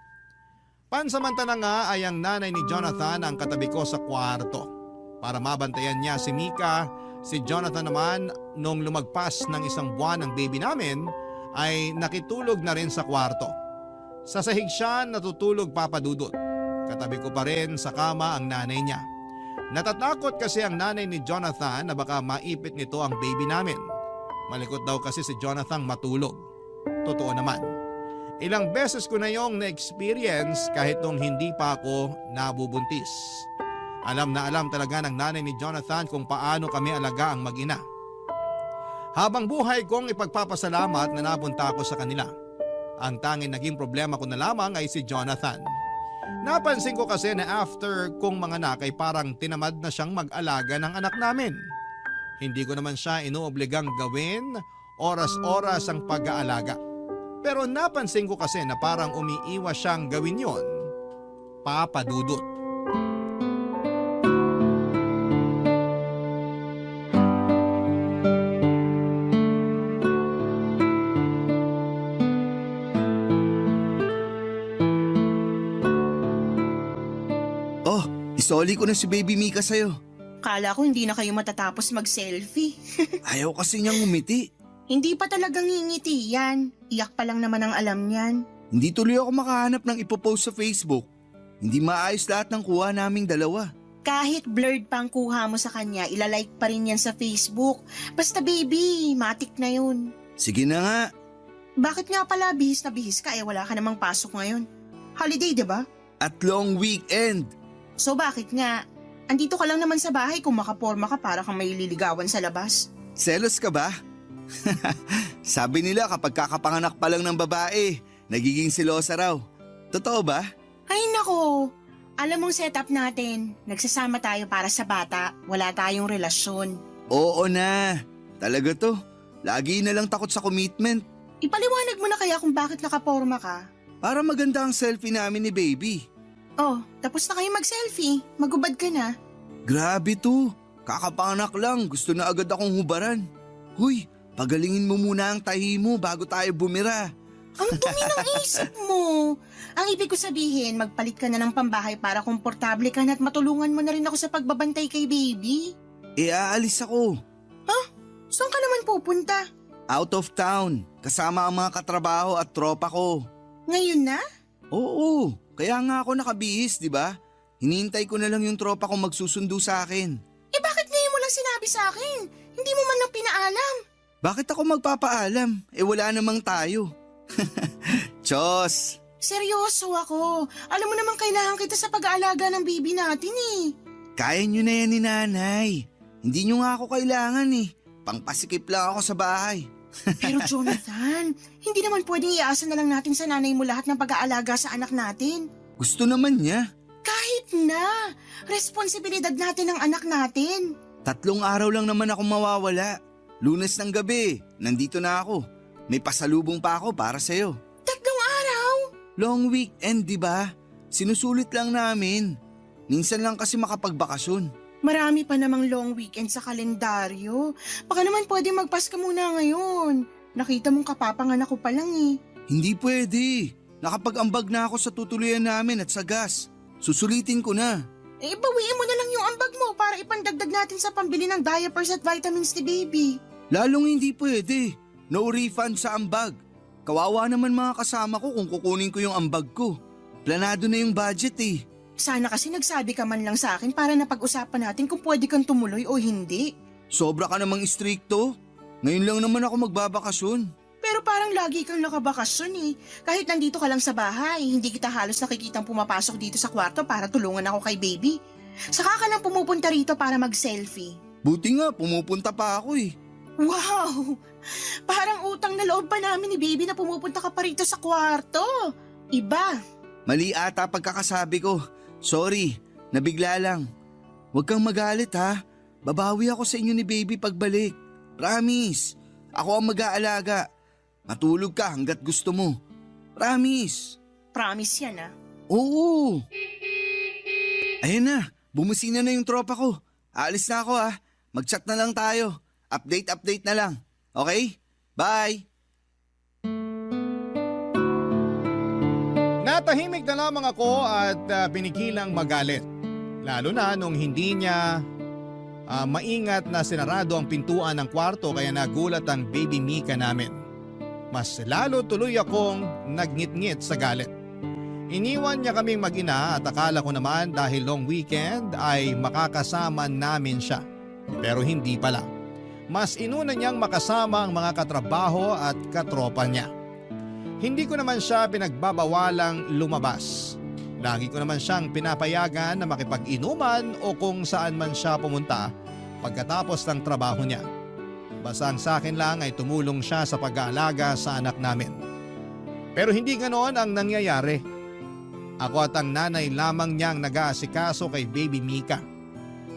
Pansamantala nga ay ang nanay ni Jonathan ang katabi ko sa kwarto. Para mabantayan niya si Mika, si Jonathan naman nung lumagpas ng 1 buwan ng baby namin ay nakitulog na rin sa kwarto. Sa sahig siya natutulog, Papa Dudut. Katabi ko pa rin sa kama ang nanay niya. Natatakot kasi ang nanay ni Jonathan na baka maipit nito ang baby namin. Malikot daw kasi si Jonathan matulog. Totoo naman. Ilang beses ko na yung na-experience kahit nung hindi pa ako nabubuntis. Alam na alam talaga ng nanay ni Jonathan kung paano kami alaga ang mag-ina. Habang buhay kong ipagpapasalamat na napunta ako sa kanila. Ang tanging naging problema ko na lamang ay si Jonathan. Napansin ko kasi na after kong manganak ay parang tinamad na siyang mag-alaga ng anak namin. Hindi ko naman siya inuobligang gawin oras-oras ang pag-aalaga. Pero napansin ko kasi na parang umiiwas siyang gawin yon Papa Dudut. Oh, isoli ko na si Baby Mika sa'yo. Kala ko hindi na kayo matatapos mag-selfie. Ayaw kasi niyang umiti. Hindi pa talagang ngingiti yan. Iyak pa lang naman ang alam niyan. Hindi tuloy ako makahanap ng ipopost sa Facebook. Hindi maayos lahat ng kuha naming dalawa. Kahit blurred pa ang kuha mo sa kanya, ilalike pa rin yan sa Facebook. Basta baby, matik na yun. Sige na nga. Bakit nga pala bihis na bihis ka wala ka namang pasok ngayon? Holiday, di ba? At long weekend. So bakit nga? Andito ka lang naman sa bahay kung makaporma ka para kang may liligawan sa labas. Selos ka ba? Sabi nila kapag kakapanganak pa lang ng babae, nagiging silosa raw. Totoo ba? Ay nako, alam mong setup natin. Nagsasama tayo para sa bata, wala tayong relasyon. Oo na. Talaga to. Lagi na lang takot sa commitment. Ipaliwanag mo na kaya kung bakit nakaporma ka. Para maganda ang selfie namin ni Baby. Oh, tapos na kayo mag-selfie. Magubad ka na. Grabe to. Kakapanganak lang. Gusto na agad akong hubaran. Huy, pagalingin mo muna ang tahi mo bago tayo bumira. Ang dumi ng isip mo. Ang ibig ko sabihin, magpalit ka na ng pambahay para komportable ka na at matulungan mo na rin ako sa pagbabantay kay baby. Aalis ako. Saan ka naman pupunta? Out of town. Kasama ang mga katrabaho at tropa ko. Ngayon na? Oo, kaya nga ako nakabihis, di ba? Hinihintay ko na lang yung tropa ko magsusundo sa akin. Bakit ngayon mo lang sinabi sa akin? Hindi mo man lang pinaalam. Bakit ako magpapaalam? Wala namang tayo. Chos! Seryoso ako. Alam mo naman kailangan kita sa pag-aalaga ng baby natin eh. Kaya nyo na yan ni nanay. Hindi nyo nga ako kailangan eh. Pangpasikip lang ako sa bahay. Pero Jonathan, hindi naman pwedeng iasa na lang natin sa nanay mo lahat ng pag-aalaga sa anak natin. Gusto naman niya. Kahit na, responsibilidad natin ang anak natin. 3 araw lang naman ako mawawala. Lunes ng gabi, nandito na ako. May pasalubong pa ako para sa'yo. 3 araw? Long weekend, di ba? Sinusulit lang namin. Minsan lang kasi makapagbakasyon. Marami pa namang long weekend sa kalendaryo. Baka naman pwede magpaska muna ngayon. Nakita mong kapapanganak ko pa lang eh. Hindi pwede. Nakapag-ambag na ako sa tutuluyan namin at sa gas. Susulitin ko na. Bawiin mo na lang yung ambag mo para ipandagdag natin sa pambili ng diapers at vitamins ni baby. Lalong hindi pwede. No refund sa ambag. Kawawa naman mga kasama ko kung kukunin ko yung ambag ko. Planado na yung budget eh. Sana kasi nagsabi ka man lang sa akin para napag-usapan natin kung pwede kang tumuloy o hindi. Sobra ka namang istrikto. Ngayon lang naman ako magbabakasyon. Pero parang lagi kang nakabakasyon eh. Kahit nandito ka lang sa bahay, hindi kita halos nakikitang pumapasok dito sa kwarto para tulungan ako kay baby. Saka ka lang pumupunta rito para mag-selfie. Buti nga, pumupunta pa ako eh. Wow! Parang utang na loob pa namin ni baby na pumupunta ka pa rito sa kwarto. Iba. Mali ata pagkakasabi ko. Sorry, nabigla lang. Huwag kang magalit ha. Babawi ako sa inyo ni baby pagbalik. Promise. Ako ang mag-aalaga. Matulog ka hanggat gusto mo. Promise. Promise yan ah. Oo. Ayun na, bumusina na yung tropa ko. Aalis na ako ha. Mag-chat na lang tayo. Update na lang. Okay? Bye! Natahimik na lamang ako at pinigilang magalit. Lalo na nung hindi niya maingat na sinarado ang pintuan ng kwarto kaya nagulat ang baby Mika namin. Mas lalo tuloy akong nagngit-ngit sa galit. Iniwan niya kaming mag-ina at akala ko naman dahil long weekend ay makakasama namin siya. Pero hindi pala. Mas inuna niyang makasama ang mga katrabaho at katropa niya. Hindi ko naman siya pinagbabawalang lumabas. Lagi ko naman siyang pinapayagan na makipag-inuman o kung saan man siya pumunta pagkatapos ng trabaho niya. Basta ang sa akin lang ay tumulong siya sa pag-aalaga sa anak namin. Pero hindi ganoon ang nangyayari. Ako at ang nanay lamang niyang nag-aasikaso kay baby Mika.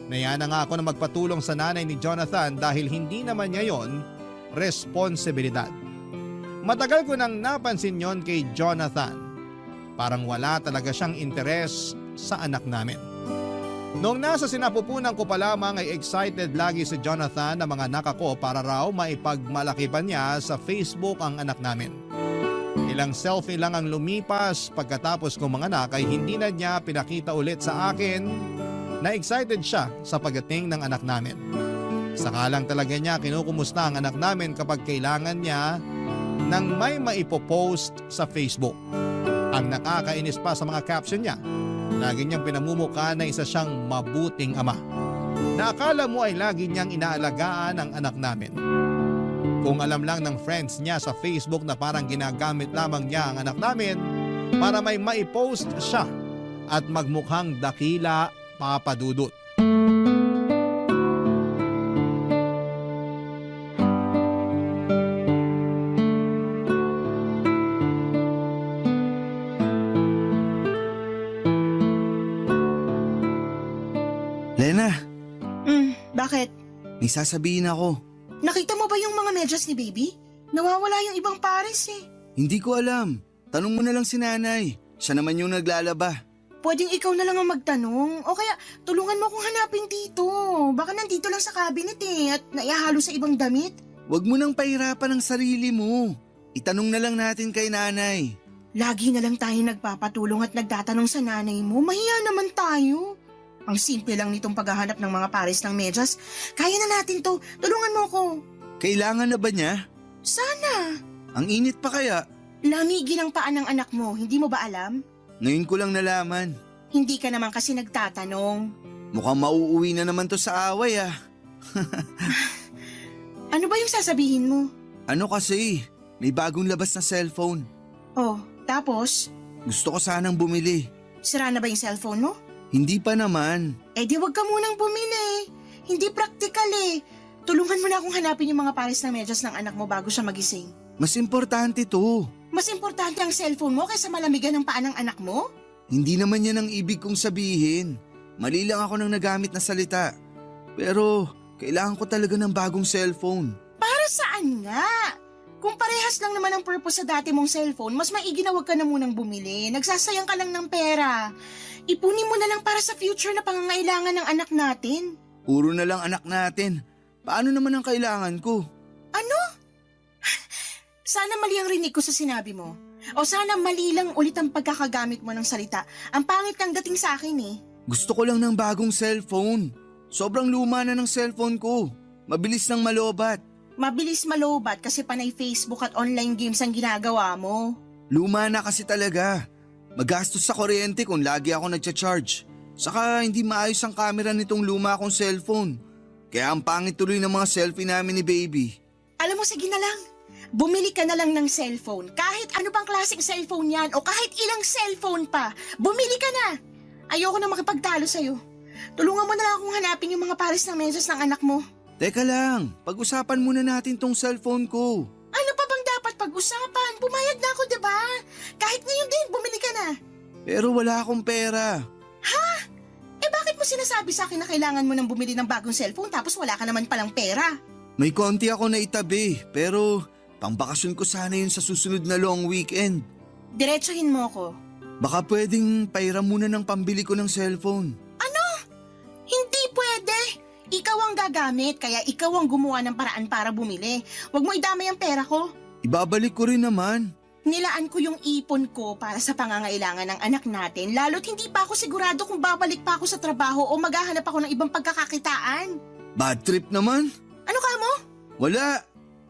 Naya na nga ako na magpatulong sa nanay ni Jonathan dahil hindi naman niya yon responsibilidad. Matagal ko nang napansin yon kay Jonathan. Parang wala talaga siyang interes sa anak namin. Noong nasa sinapupunan ko pa lamang ay excited lagi si Jonathan na mga anak ako para raw maipagmalaki pa niya sa Facebook ang anak namin. Ilang selfie lang ang lumipas pagkatapos kong mga anak ay hindi na niya pinakita ulit sa akin na excited siya sa pagdating ng anak namin. Saka lang talaga niya kinukumusta ang anak namin kapag kailangan niya nang may maipopost sa Facebook. Ang nakakainis pa sa mga caption niya, lagi niyang pinamumukha na isa siyang mabuting ama. Na akala mo ay lagi niyang inaalagaan ang anak namin. Kung alam lang ng friends niya sa Facebook na parang ginagamit lamang niya ang anak namin para may maipost siya at magmukhang dakila, Papa Dudut. Lena, Bakit? may sasabihin ako. Nakita mo ba yung mga medyas ni baby? Nawawala yung ibang pares eh. Hindi ko alam. Tanong mo na lang si nanay. Siya naman yung naglalaba. Pwedeng ikaw na lang ang magtanong o kaya tulungan mo akong hanapin dito. Baka nandito lang sa cabinet at naihahalo sa ibang damit. Huwag mo nang pahirapan ang sarili mo. Itanong na lang natin kay nanay. Lagi na lang tayo nagpapatulong at nagtatanong sa nanay mo. Mahiya naman tayo. Ang simple lang nitong paghahanap ng mga pares ng medyas. Kaya na natin to. Tulungan mo ko. Kailangan na ba niya? Sana. Ang init pa kaya? Lamigin ang paan ng anak mo. Hindi mo ba alam? Ngayon ko lang nalaman. Hindi ka naman kasi nagtatanong. Mukhang mauuwi na naman to sa away Ano ba yung sasabihin mo? Ano kasi? May bagong labas na cellphone. Oh, tapos? Gusto ko sanang bumili. Sira na ba yung cellphone mo? Hindi pa naman. Eh di wag ka munang bumili. Hindi praktikal eh. Tulungan mo na akong hanapin yung mga pares ng medyas ng anak mo bago siya magising. Mas importante to. Mas importante ang cellphone mo kaysa malamigan ng paa ng anak mo? Hindi naman yan ang ibig kong sabihin. Mali lang ako ng nagamit na salita. Pero kailangan ko talaga ng bagong cellphone. Para saan nga? Kung parehas lang naman ang purpose sa dati mong cellphone, mas maigi na wag ka na munang bumili. Nagsasayang ka lang ng pera. Ipunin mo na lang para sa future na pangangailangan ng anak natin. Puro na lang anak natin. Paano naman ang kailangan ko? Ano? Sana mali ang rinig ko sa sinabi mo. O sana mali lang ulit ang pagkakagamit mo ng salita. Ang pangit kang dating sa akin eh. Gusto ko lang ng bagong cellphone. Sobrang luma na ng cellphone ko. Mabilis nang malobat. Mabilis malobat kasi panay Facebook at online games ang ginagawa mo. Luma na kasi talaga. Magastos sa kuryente kung lagi ako nagcha-charge. Saka hindi maayos ang camera nitong luma kong cellphone. Kaya ang pangit tuloy ng mga selfie namin ni baby. Alam mo, sige na lang. Bumili ka na lang ng cellphone. Kahit ano pang klaseng cellphone yan o kahit ilang cellphone pa. Bumili ka na. Ayoko na makipagtalo sa'yo. Tulungan mo na lang akong hanapin yung mga pares ng medyas ng anak mo. Teka lang, pag-usapan muna natin tong cellphone ko. Ano pa bang dapat pag-usapan? Pumayag na ako, diba? Kahit ngayon din, bumili ka na. Pero wala akong pera. Eh bakit mo sinasabi sa akin na kailangan mo nang bumili ng bagong cellphone tapos wala ka naman palang pera? May konti ako na itabi, pero pangbakasyon ko sana yun sa susunod na long weekend. Diretsuhin mo ako. Baka pwedeng pairam muna ng pambili ko ng cellphone. Hindi pwede. Ikaw ang gagamit, kaya ikaw ang gumawa ng paraan para bumili. Huwag mo idamay ang pera ko. Ibabalik ko rin naman. Nilaan ko yung ipon ko para sa pangangailangan ng anak natin, lalo't hindi pa ako sigurado kung babalik pa ako sa trabaho o maghahanap ako ng ibang pagkakakitaan. Bad trip naman. Ano ka mo? Wala.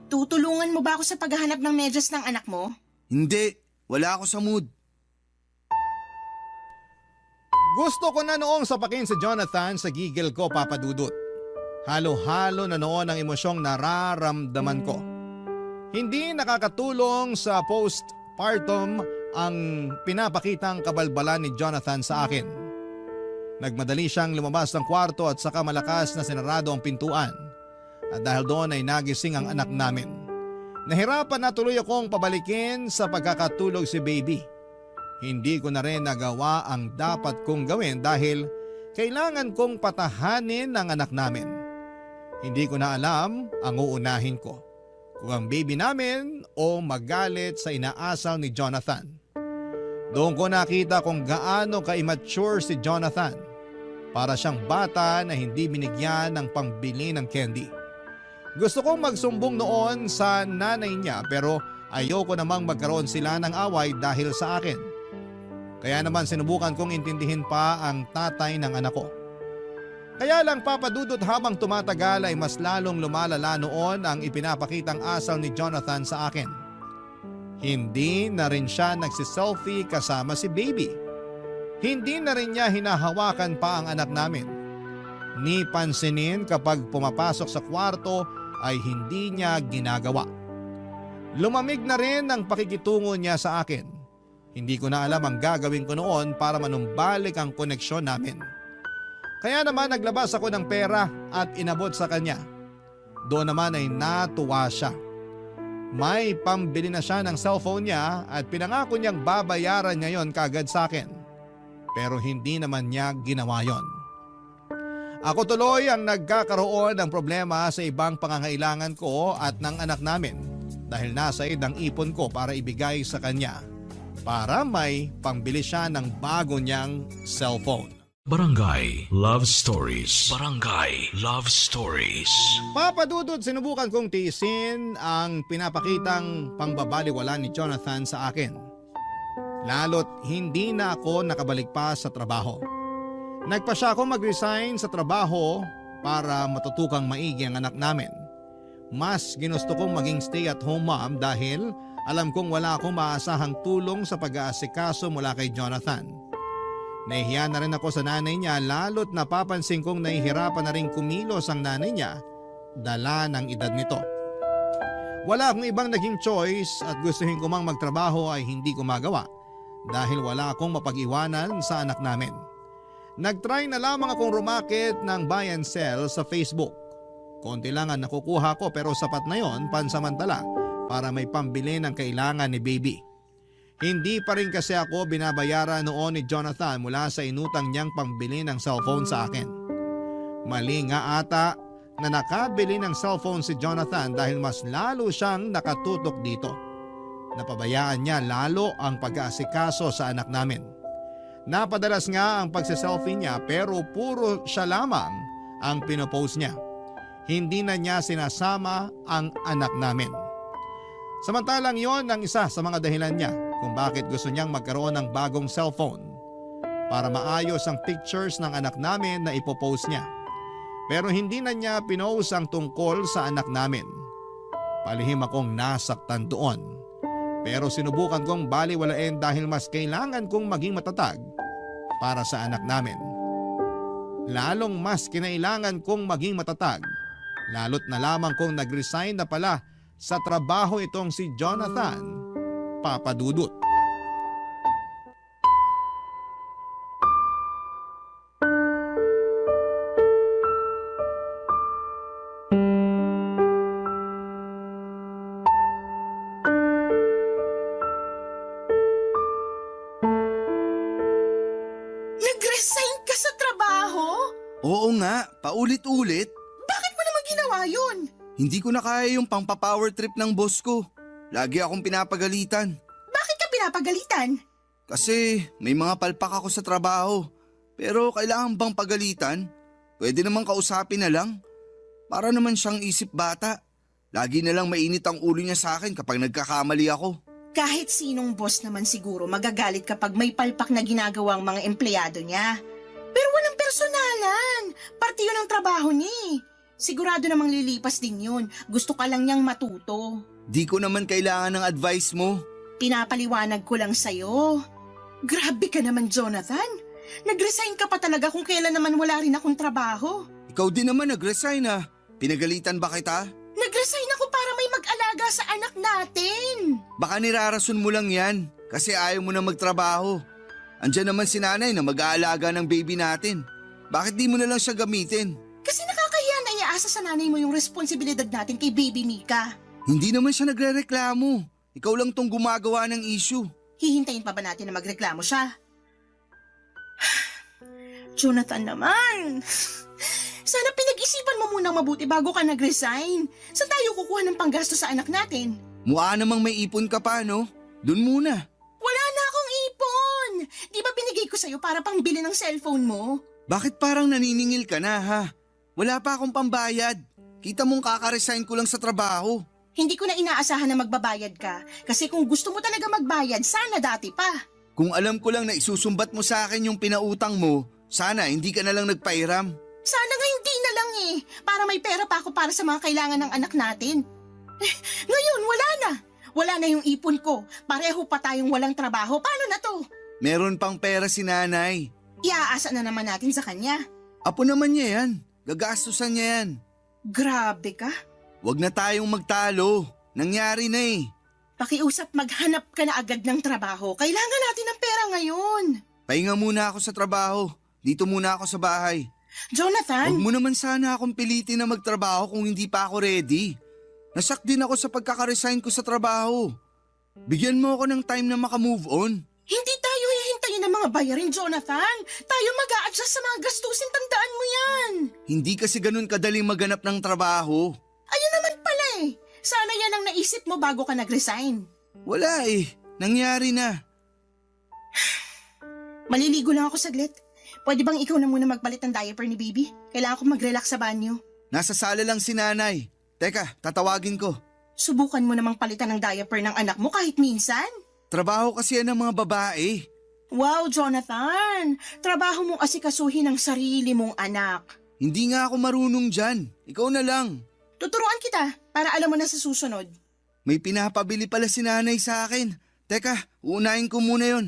Tutulungan mo ba ako sa paghahanap ng medyas ng anak mo? Hindi. Wala ako sa mood. Gusto ko na noong sapakin si Jonathan sa gigil ko, Papa Dudut. Halo-halo na noon ang emosyong nararamdaman ko. Hindi nakakatulong sa postpartum ang pinapakitang kabalbalan ni Jonathan sa akin. Nagmadali siyang lumabas ng kwarto at saka malakas na sinarado ang pintuan. At dahil doon ay nagising ang anak namin. Nahirapan na tuloy akong pabalikin sa pagkakatulog si baby. Hindi ko na rin nagawa ang dapat kong gawin dahil kailangan kong patahanin ang anak namin. Hindi ko na alam ang uunahin ko. Kung ang baby namin o magalit sa inaasal ni Jonathan. Doon ko nakita kung gaano ka-immature si Jonathan. Para siyang bata na hindi binigyan ng pambili ng candy. Gusto kong magsumbong noon sa nanay niya pero ayoko namang magkaroon sila ng away dahil sa akin. Kaya naman sinubukan kong intindihin pa ang tatay ng anak ko. Kaya lang Papa Dudut, habang tumatagal ay mas lalong lumalala noon ang ipinapakitang asal ni Jonathan sa akin. Hindi na rin siya nagsiselfie kasama si baby. Hindi na rin niya hinahawakan pa ang anak namin. Ni pansinin kapag pumapasok sa kwarto ay hindi niya ginagawa. Lumamig na rin ang pakikitungo niya sa akin. Hindi ko na alam ang gagawin ko noon para manumbalik ang koneksyon namin. Kaya naman naglabas ako ng pera at inabot sa kanya. Doon naman ay natuwa siya. May pambili na siya ng cellphone niya at pinangako niyang babayaran niya yon kaagad sa akin. Pero hindi naman niya ginawa yon. Ako tuloy ang nagkakaroon ng problema sa ibang pangangailangan ko at ng anak namin dahil nasa ang ipon ko para ibigay sa kanya para may pambili siya ng bago niyang cellphone. Barangay Love Stories. Barangay Love Stories. Papa Dudut, sinubukan kong tiisin ang pinapakitang pangbabaliwala ni Jonathan sa akin. Lalo't hindi na ako nakabalik pa sa trabaho. Nagpa siya akong mag-resign sa trabaho para matutukang maigi ang anak namin. Mas ginusto kong maging stay-at-home mom dahil alam kong wala akong maasahang tulong sa pag-aasikaso mula kay Jonathan. Nahihiya na rin ako sa nanay niya lalo't napapansin kong nahihirapan na rin kumilos ang nanay niya dala ng edad nito. Wala akong ibang naging choice at gustuhin ko mang magtrabaho ay hindi ko magawa dahil wala akong mapag-iwanan sa anak namin. Nag-try na lamang akong rumakit ng buy and sell sa Facebook. Konti lang ang nakukuha ko pero sapat na yon pansamantala para may pambili ng kailangan ni baby. Hindi pa rin kasi ako binabayaran noon ni Jonathan mula sa inutang niyang pambili ng cellphone sa akin. Mali nga ata na nakabili ng cellphone si Jonathan dahil mas lalo siyang nakatutok dito. Napabayaan niya lalo ang pag-aasikaso sa anak namin. Napadalas nga ang pagsiselfie niya pero puro siya lamang ang pinopost niya. Hindi na niya sinasama ang anak namin. Samantalang yon ang isa sa mga dahilan niya kung bakit gusto niyang magkaroon ng bagong cellphone para maayos ang pictures ng anak namin na ipopost niya. Pero hindi na niya pinost ang tungkol sa anak namin. Palihim akong nasaktan doon. Pero sinubukan kong baliwalain dahil mas kailangan kong maging matatag para sa anak namin. Lalong mas kinailangan kong maging matatag, lalo't na lamang kong nag-resign na pala sa trabaho itong si Jonathan, Papa Dudut. Nag-resign ka sa trabaho? Oo nga, paulit-ulit. Bakit mo naman ginawa yun? Hindi ko na kaya yung pang-power trip ng boss ko. Lagi akong pinapagalitan. Bakit ka pinapagalitan? Kasi may mga palpak ako sa trabaho. Pero kailangan bang pagalitan? Pwede namang kausapin na lang. Para naman siyang isip bata. Lagi na lang mainit ang ulo niya sa akin kapag nagkakamali ako. Kahit sinong boss naman siguro magagalit kapag may palpak na ginagawa ang mga empleyado niya. Pero walang personalan. Parte yun ang trabaho niya. Sigurado namang lilipas din yun. Gusto ka lang niyang matuto. Di ko naman kailangan ng advice mo. Pinapaliwanag ko lang sa'yo. Grabe ka naman, Jonathan. Nag-resign ka pa talaga kung kailan naman wala rin akong trabaho. Ikaw din naman nag-resign ah. Pinagalitan ba kita? Nag-resign ako para may mag-alaga sa anak natin. Baka nirarason mo lang yan kasi ayaw mo na magtrabaho. Andiyan naman si nanay na mag-aalaga ng baby natin. Bakit di mo na lang siya gamitin? Kasi nakakahiya na iaasa sa nanay mo yung responsibilidad natin kay baby Mika. Hindi naman siya nagre-reklamo. Ikaw lang tong gumagawa ng issue. Hihintayin pa ba natin na magreklamo siya? Jonathan naman. Sana pinag-isipan mo munang mabuti bago ka nag-resign. Saan tayo kukuha ng panggasto sa anak natin? Mukha namang may ipon ka pa, no? Doon muna. Wala na akong ipon! sa'yo para pangbili ng cellphone mo. Bakit parang naniningil ka na ha? Wala pa akong pambayad. Kita mong kakaresign ko lang sa trabaho. Hindi ko na inaasahan na magbabayad ka. Kasi kung gusto mo talaga magbayad, sana dati pa. Kung alam ko lang na isusumbat mo sa akin yung pinautang mo, sana hindi ka na lang nagpairam. Sana nga hindi na lang eh. Para may pera pa ako para sa mga kailangan ng anak natin. Ngayon, wala na. Wala na yung ipon ko. Pareho pa tayong walang trabaho. Paano na to? Meron pang pera si nanay. Iaasa na naman natin sa kanya. Apo naman niya yan. Gagastusan niya yan. Grabe ka. Huwag na tayong magtalo. Nangyari na eh. Pakiusap maghanap ka na agad ng trabaho. Kailangan natin ng pera ngayon. Pahinga muna ako sa trabaho. Dito muna ako sa bahay. Jonathan? Huwag mo naman sana akong pilitin na magtrabaho kung hindi pa ako ready. Nasak din ako sa pagkakaresign ko sa trabaho. Bigyan mo ako ng time na makamove on. Hindi tayo hihintayin ng mga bayarin, Jonathan. Tayo mag-a-adjust sa mga gastusin. Tandaan mo yan. Hindi kasi ganun kadaling maganap ng trabaho. Ayun naman pala eh. Sana yan ang naisip mo bago ka nag-resign. Wala eh. Nangyari na. Maliligo lang ako saglit. Pwede bang ikaw na muna magpalit ng diaper ni baby? Kailangan ko mag-relax sa banyo. Nasa sala lang si nanay. Teka, tatawagin ko. Subukan mo namang palitan ng diaper ng anak mo kahit minsan. Trabaho kasi yan ng mga babae. Wow, Jonathan! Trabaho mong asikasuhin ang sarili mong anak. Hindi nga ako marunong dyan. Ikaw na lang. Tuturuan kita para alam mo na sa susunod. May pinapabili pala si nanay sa akin. Teka, uunahin ko muna yon.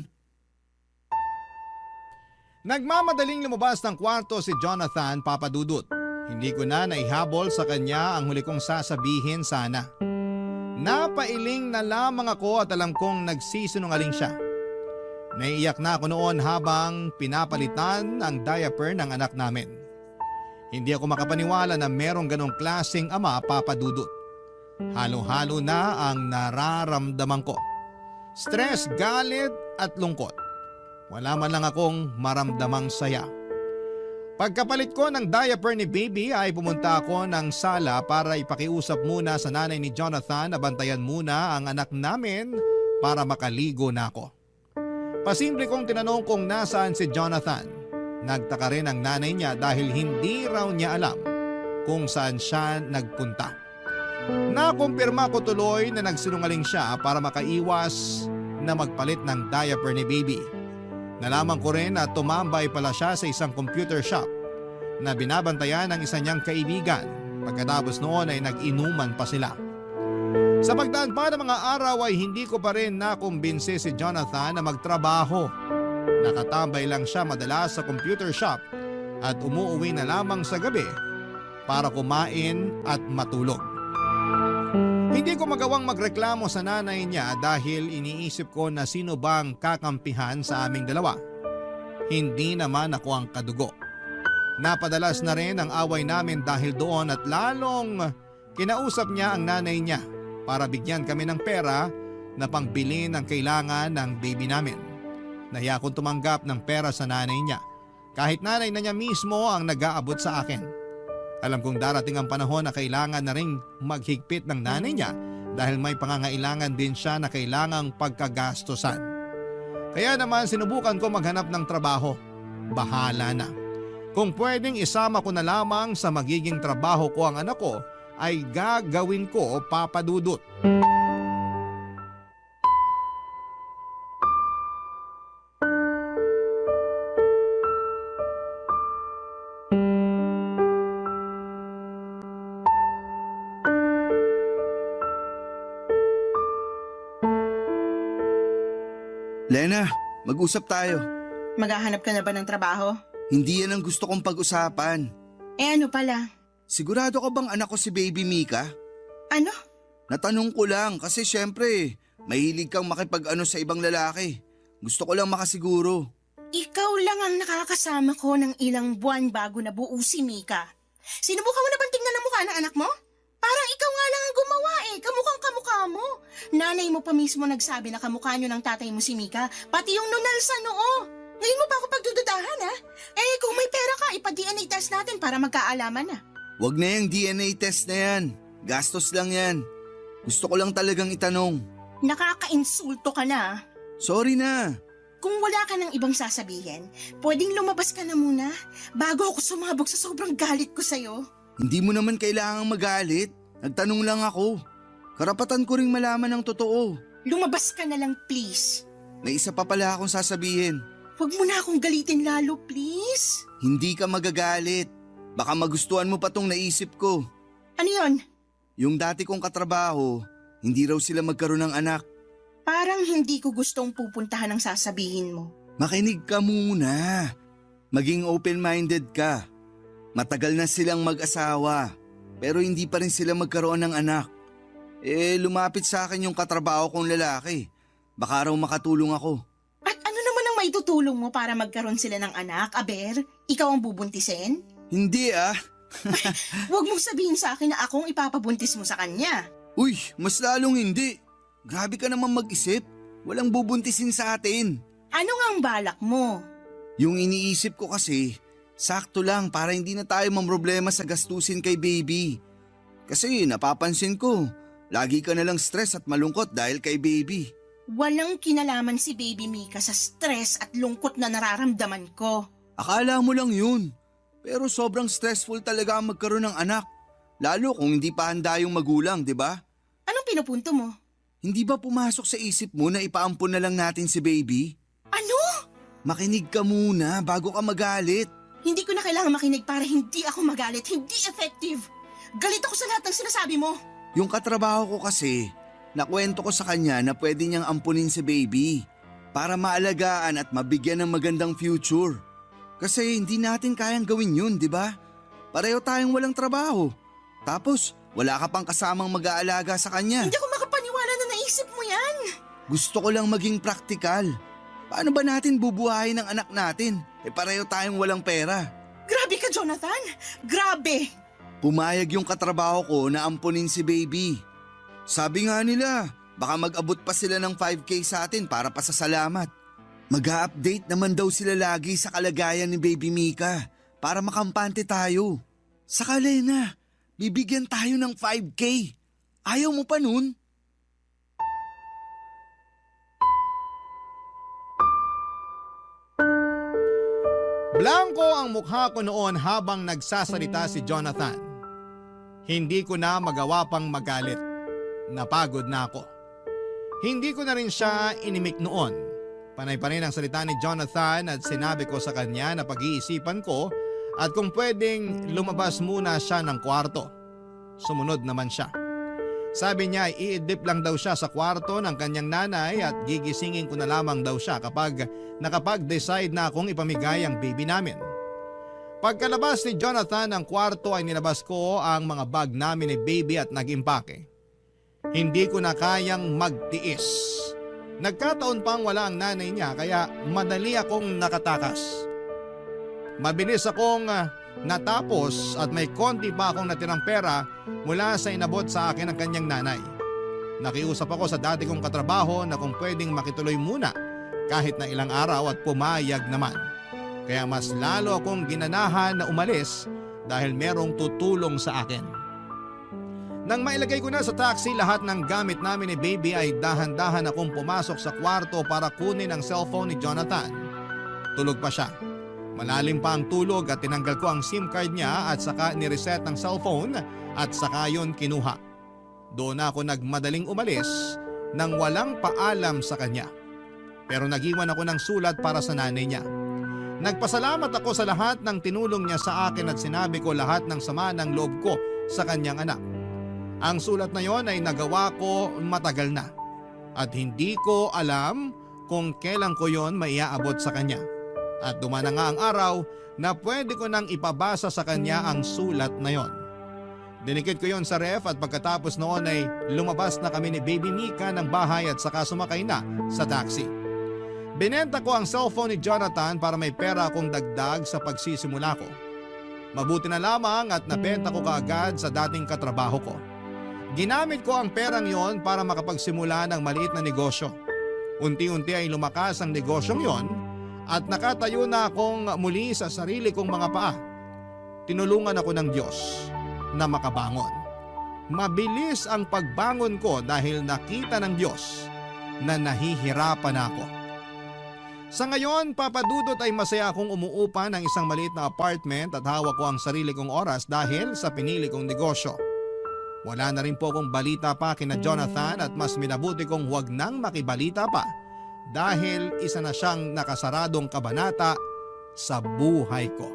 Nagmamadaling lumabas ng kwarto si Jonathan, Papa Dudut. Hindi ko na naihabol sa kanya ang huli kong sasabihin sana. Napailing na lamang ako at alam kong nagsisinungaling siya. Naiiyak na ako noon habang pinapalitan ang diaper ng anak namin. Hindi ako makapaniwala na merong ganong klaseng ama, Papa Dudut. Halo-halo na ang nararamdaman ko. Stress, galit at lungkot. Wala man lang akong maramdamang saya. Pagkapalit ko ng diaper ni baby ay pumunta ako ng sala para ipakiusap muna sa nanay ni Jonathan na bantayan muna ang anak namin para makaligo na ako. Pasimple kong tinanong kung nasaan si Jonathan. Nagtaka rin ang nanay niya dahil hindi raw niya alam kung saan siya nagpunta. Nakumpirma ko tuloy na nagsinungaling siya para makaiwas na magpalit ng diaper ni baby. Nalaman ko rin na tumambay pala siya sa isang computer shop na binabantayan ng isa niyang kaibigan. Pagkatapos noon ay nag-inuman pa sila. Sa pagdaan pa ng mga araw ay hindi ko pa rin nakumbinsi si Jonathan na magtrabaho. Nakatambay lang siya madalas sa computer shop at umuuwi na lamang sa gabi para kumain at matulog. Hindi ko magawang magreklamo sa nanay niya dahil iniisip ko na sino bang kakampihan sa aming dalawa. Hindi naman ako ang kadugo. Napadalas na rin ang away namin dahil doon at lalong kinausap niya ang nanay niya para bigyan kami ng pera na pangbili ng kailangan ng baby namin. Nahiya akong tumanggap ng pera sa nanay niya kahit nanay na niya mismo ang nag-aabot sa akin. Alam kong darating ang panahon na kailangan na ring maghigpit ng nanay niya dahil may pangangailangan din siya na kailangang pagkagastosan. Kaya naman sinubukan ko maghanap ng trabaho. Bahala na. Kung pwedeng isama ko na lamang sa magiging trabaho ko ang anak ko, ay gagawin ko, Papa Dudut. Lena, mag-usap tayo. Maghahanap ka na ba ng trabaho? Hindi yan ang gusto kong pag-usapan. Eh ano pala? Sigurado ka bang anak ko si Baby Mika? Ano? Natanong ko lang kasi syempre, mahilig kang makipag-ano sa ibang lalaki. Gusto ko lang makasiguro. Ikaw lang ang nakakasama ko ng ilang buwan bago nabuo si Mika. Sinubukan mo na bang tingnan ang mukha ng anak mo? Parang ikaw nga lang ang gumawa eh. Kamukhang kamukha mo. Nanay mo pa mismo nagsabi na kamukha nyo ng tatay mo si Mika. Pati yung nunal sa noo. Ngayon mo pa ako pagdududahan ha? Eh kung may pera ka, ipa-DNA test natin para magkaalaman na. Wag na yung DNA test na yan. Gastos lang yan. Gusto ko lang talagang itanong. Nakaka-insulto ka na. Sorry na. Kung wala ka ng ibang sasabihin, pwedeng lumabas ka na muna bago ako sumabog sa sobrang galit ko sa'yo. Hindi mo naman kailangang magalit. Nagtanong lang ako. Karapatan ko ring malaman ang totoo. Lumabas ka na lang, please. May isa pa pala akong sasabihin. Huwag mo na akong galitin lalo, please. Hindi ka magagalit. Baka magustuhan mo pa tong naisip ko. Ano yon? Yung dati kong katrabaho, hindi raw sila magkaroon ng anak. Parang hindi ko gustong pupuntahan ang sasabihin mo. Makinig ka muna. Maging open-minded ka. Matagal na silang mag-asawa, pero hindi pa rin sila magkaroon ng anak. Lumapit sa akin yung katrabaho kong lalaki. Baka raw makatulong ako. At ano naman ang maitutulong mo para magkaroon sila ng anak, Aber? Ikaw ang bubuntisin? Hindi ah. Huwag mong sabihin sa akin na akong ipapabuntis mo sa kanya. Uy, mas lalong hindi. Grabe ka naman mag-isip. Walang bubuntisin sa atin. Ano nga ang balak mo? Yung iniisip ko kasi, sakto lang para hindi na tayo mamroblema sa gastusin kay baby. Kasi napapansin ko, lagi ka nalang stress at malungkot dahil kay baby. Walang kinalaman si Baby Mika sa stress at lungkot na nararamdaman ko. Akala mo lang yun. Pero sobrang stressful talaga ang magkaroon ng anak. Lalo kung hindi pa handa yung magulang, di ba? Anong pinupunto mo? Hindi ba pumasok sa isip mo na ipaampon na lang natin si baby? Ano? Makinig ka muna bago ka magalit. Hindi ko na kailangan makinig para hindi ako magalit. Hindi effective. Galit ako sa lahat ng sinasabi mo. Yung katrabaho ko kasi, nakwento ko sa kanya na pwede niyang ampunin si baby para maalagaan at mabigyan ng magandang future. Kasi hindi natin kayang gawin yun, di ba? Pareho tayong walang trabaho. Tapos, wala ka pang kasamang mag-aalaga sa kanya. Hindi ako makapaniwala na naisip mo yan. Gusto ko lang maging praktikal. Paano ba natin bubuhayin ang anak natin? Pareho tayong walang pera. Grabe ka, Jonathan. Grabe. Pumayag yung katrabaho ko na ampunin si baby. Sabi nga nila, baka mag-abot pa sila ng 5K sa atin para pasasalamat. Mag-a-update naman daw sila lagi sa kalagayan ni Baby Mika para makampante tayo. Saka Lena, bibigyan tayo ng 5K. Ayaw mo pa nun? Blanco ang mukha ko noon habang nagsasalita si Jonathan. Hindi ko na magawa pang magalit. Napagod na ako. Hindi ko na rin siya inimik noon. Panay pa rin ang salita ni Jonathan at sinabi ko sa kanya na pag-iisipan ko at kung pwedeng lumabas muna siya ng kwarto. Sumunod naman siya. Sabi niya iidlip lang daw siya sa kwarto ng kanyang nanay at gigisingin ko na lamang daw siya kapag nakapag-decide na akong ipamigay ang baby namin. Pagkalabas ni Jonathan ng kwarto ay nilabas ko ang mga bag namin ni baby at nag-impake. Hindi ko na kayang magtiis. Nagkataon pang wala ang nanay niya kaya madali akong nakatakas. Mabilis akong natapos at may konti pa akong natirang pera mula sa inabot sa akin ng kanyang nanay. Nakiusap ako sa dati kong katrabaho na kung pwedeng makituloy muna kahit na ilang araw at pumayag naman. Kaya mas lalo akong ginanahan na umalis dahil merong tutulong sa akin. Nang mailagay ko na sa taxi lahat ng gamit namin ni baby ay dahan-dahan akong pumasok sa kwarto para kunin ang cellphone ni Jonathan. Tulog pa siya. Malalim pa ang tulog at tinanggal ko ang SIM card niya at saka nireset ang cellphone at saka yon kinuha. Doon ako nagmadaling umalis nang walang paalam sa kanya. Pero nag-iwan ako ng sulat para sa nanay niya. Nagpasalamat ako sa lahat ng tinulong niya sa akin at sinabi ko lahat ng sama ng loob ko sa kanyang anak. Ang sulat na yon ay nagawa ko matagal na at hindi ko alam kung kailan ko yon maiaabot sa kanya. At dumaan na nga ang araw na pwede ko nang ipabasa sa kanya ang sulat na yon. Dinikit ko yon sa ref at pagkatapos noon ay lumabas na kami ni Baby Mika ng bahay at saka sumakay na sa taxi. Binenta ko ang cellphone ni Jonathan para may pera akong dagdag sa pagsisimula ko. Mabuti na lamang at nabenta ko kaagad sa dating katrabaho ko. Ginamit ko ang perang yon para makapagsimula ng maliit na negosyo. Unti-unti ay lumakas ang negosyong yon at nakatayo na akong muli sa sarili kong mga paa. Tinulungan ako ng Diyos na makabangon. Mabilis ang pagbangon ko dahil nakita ng Diyos na nahihirapan ako. Sa ngayon, papadudot ay masaya akong umuupa ng isang maliit na apartment at hawak ko ang sarili kong oras dahil sa pinili kong negosyo. Wala na rin po akong balita pa kina Jonathan at mas minabuti kong huwag nang makibalita pa dahil isa na siyang nakasaradong kabanata sa buhay ko.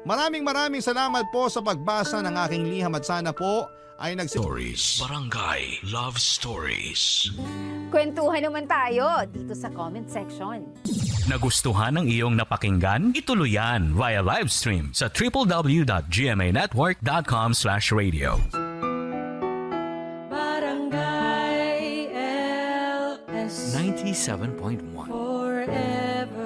Maraming salamat po sa pagbasa ng aking liham at sana po ay Stories. Barangay Love Stories. Kwentuhan naman tayo dito sa comment section. Nagustuhan ng iyong napakinggan? Ituloy yan via live stream sa www.gmanetwork.com/radio. Barangay LS 97.1 Forever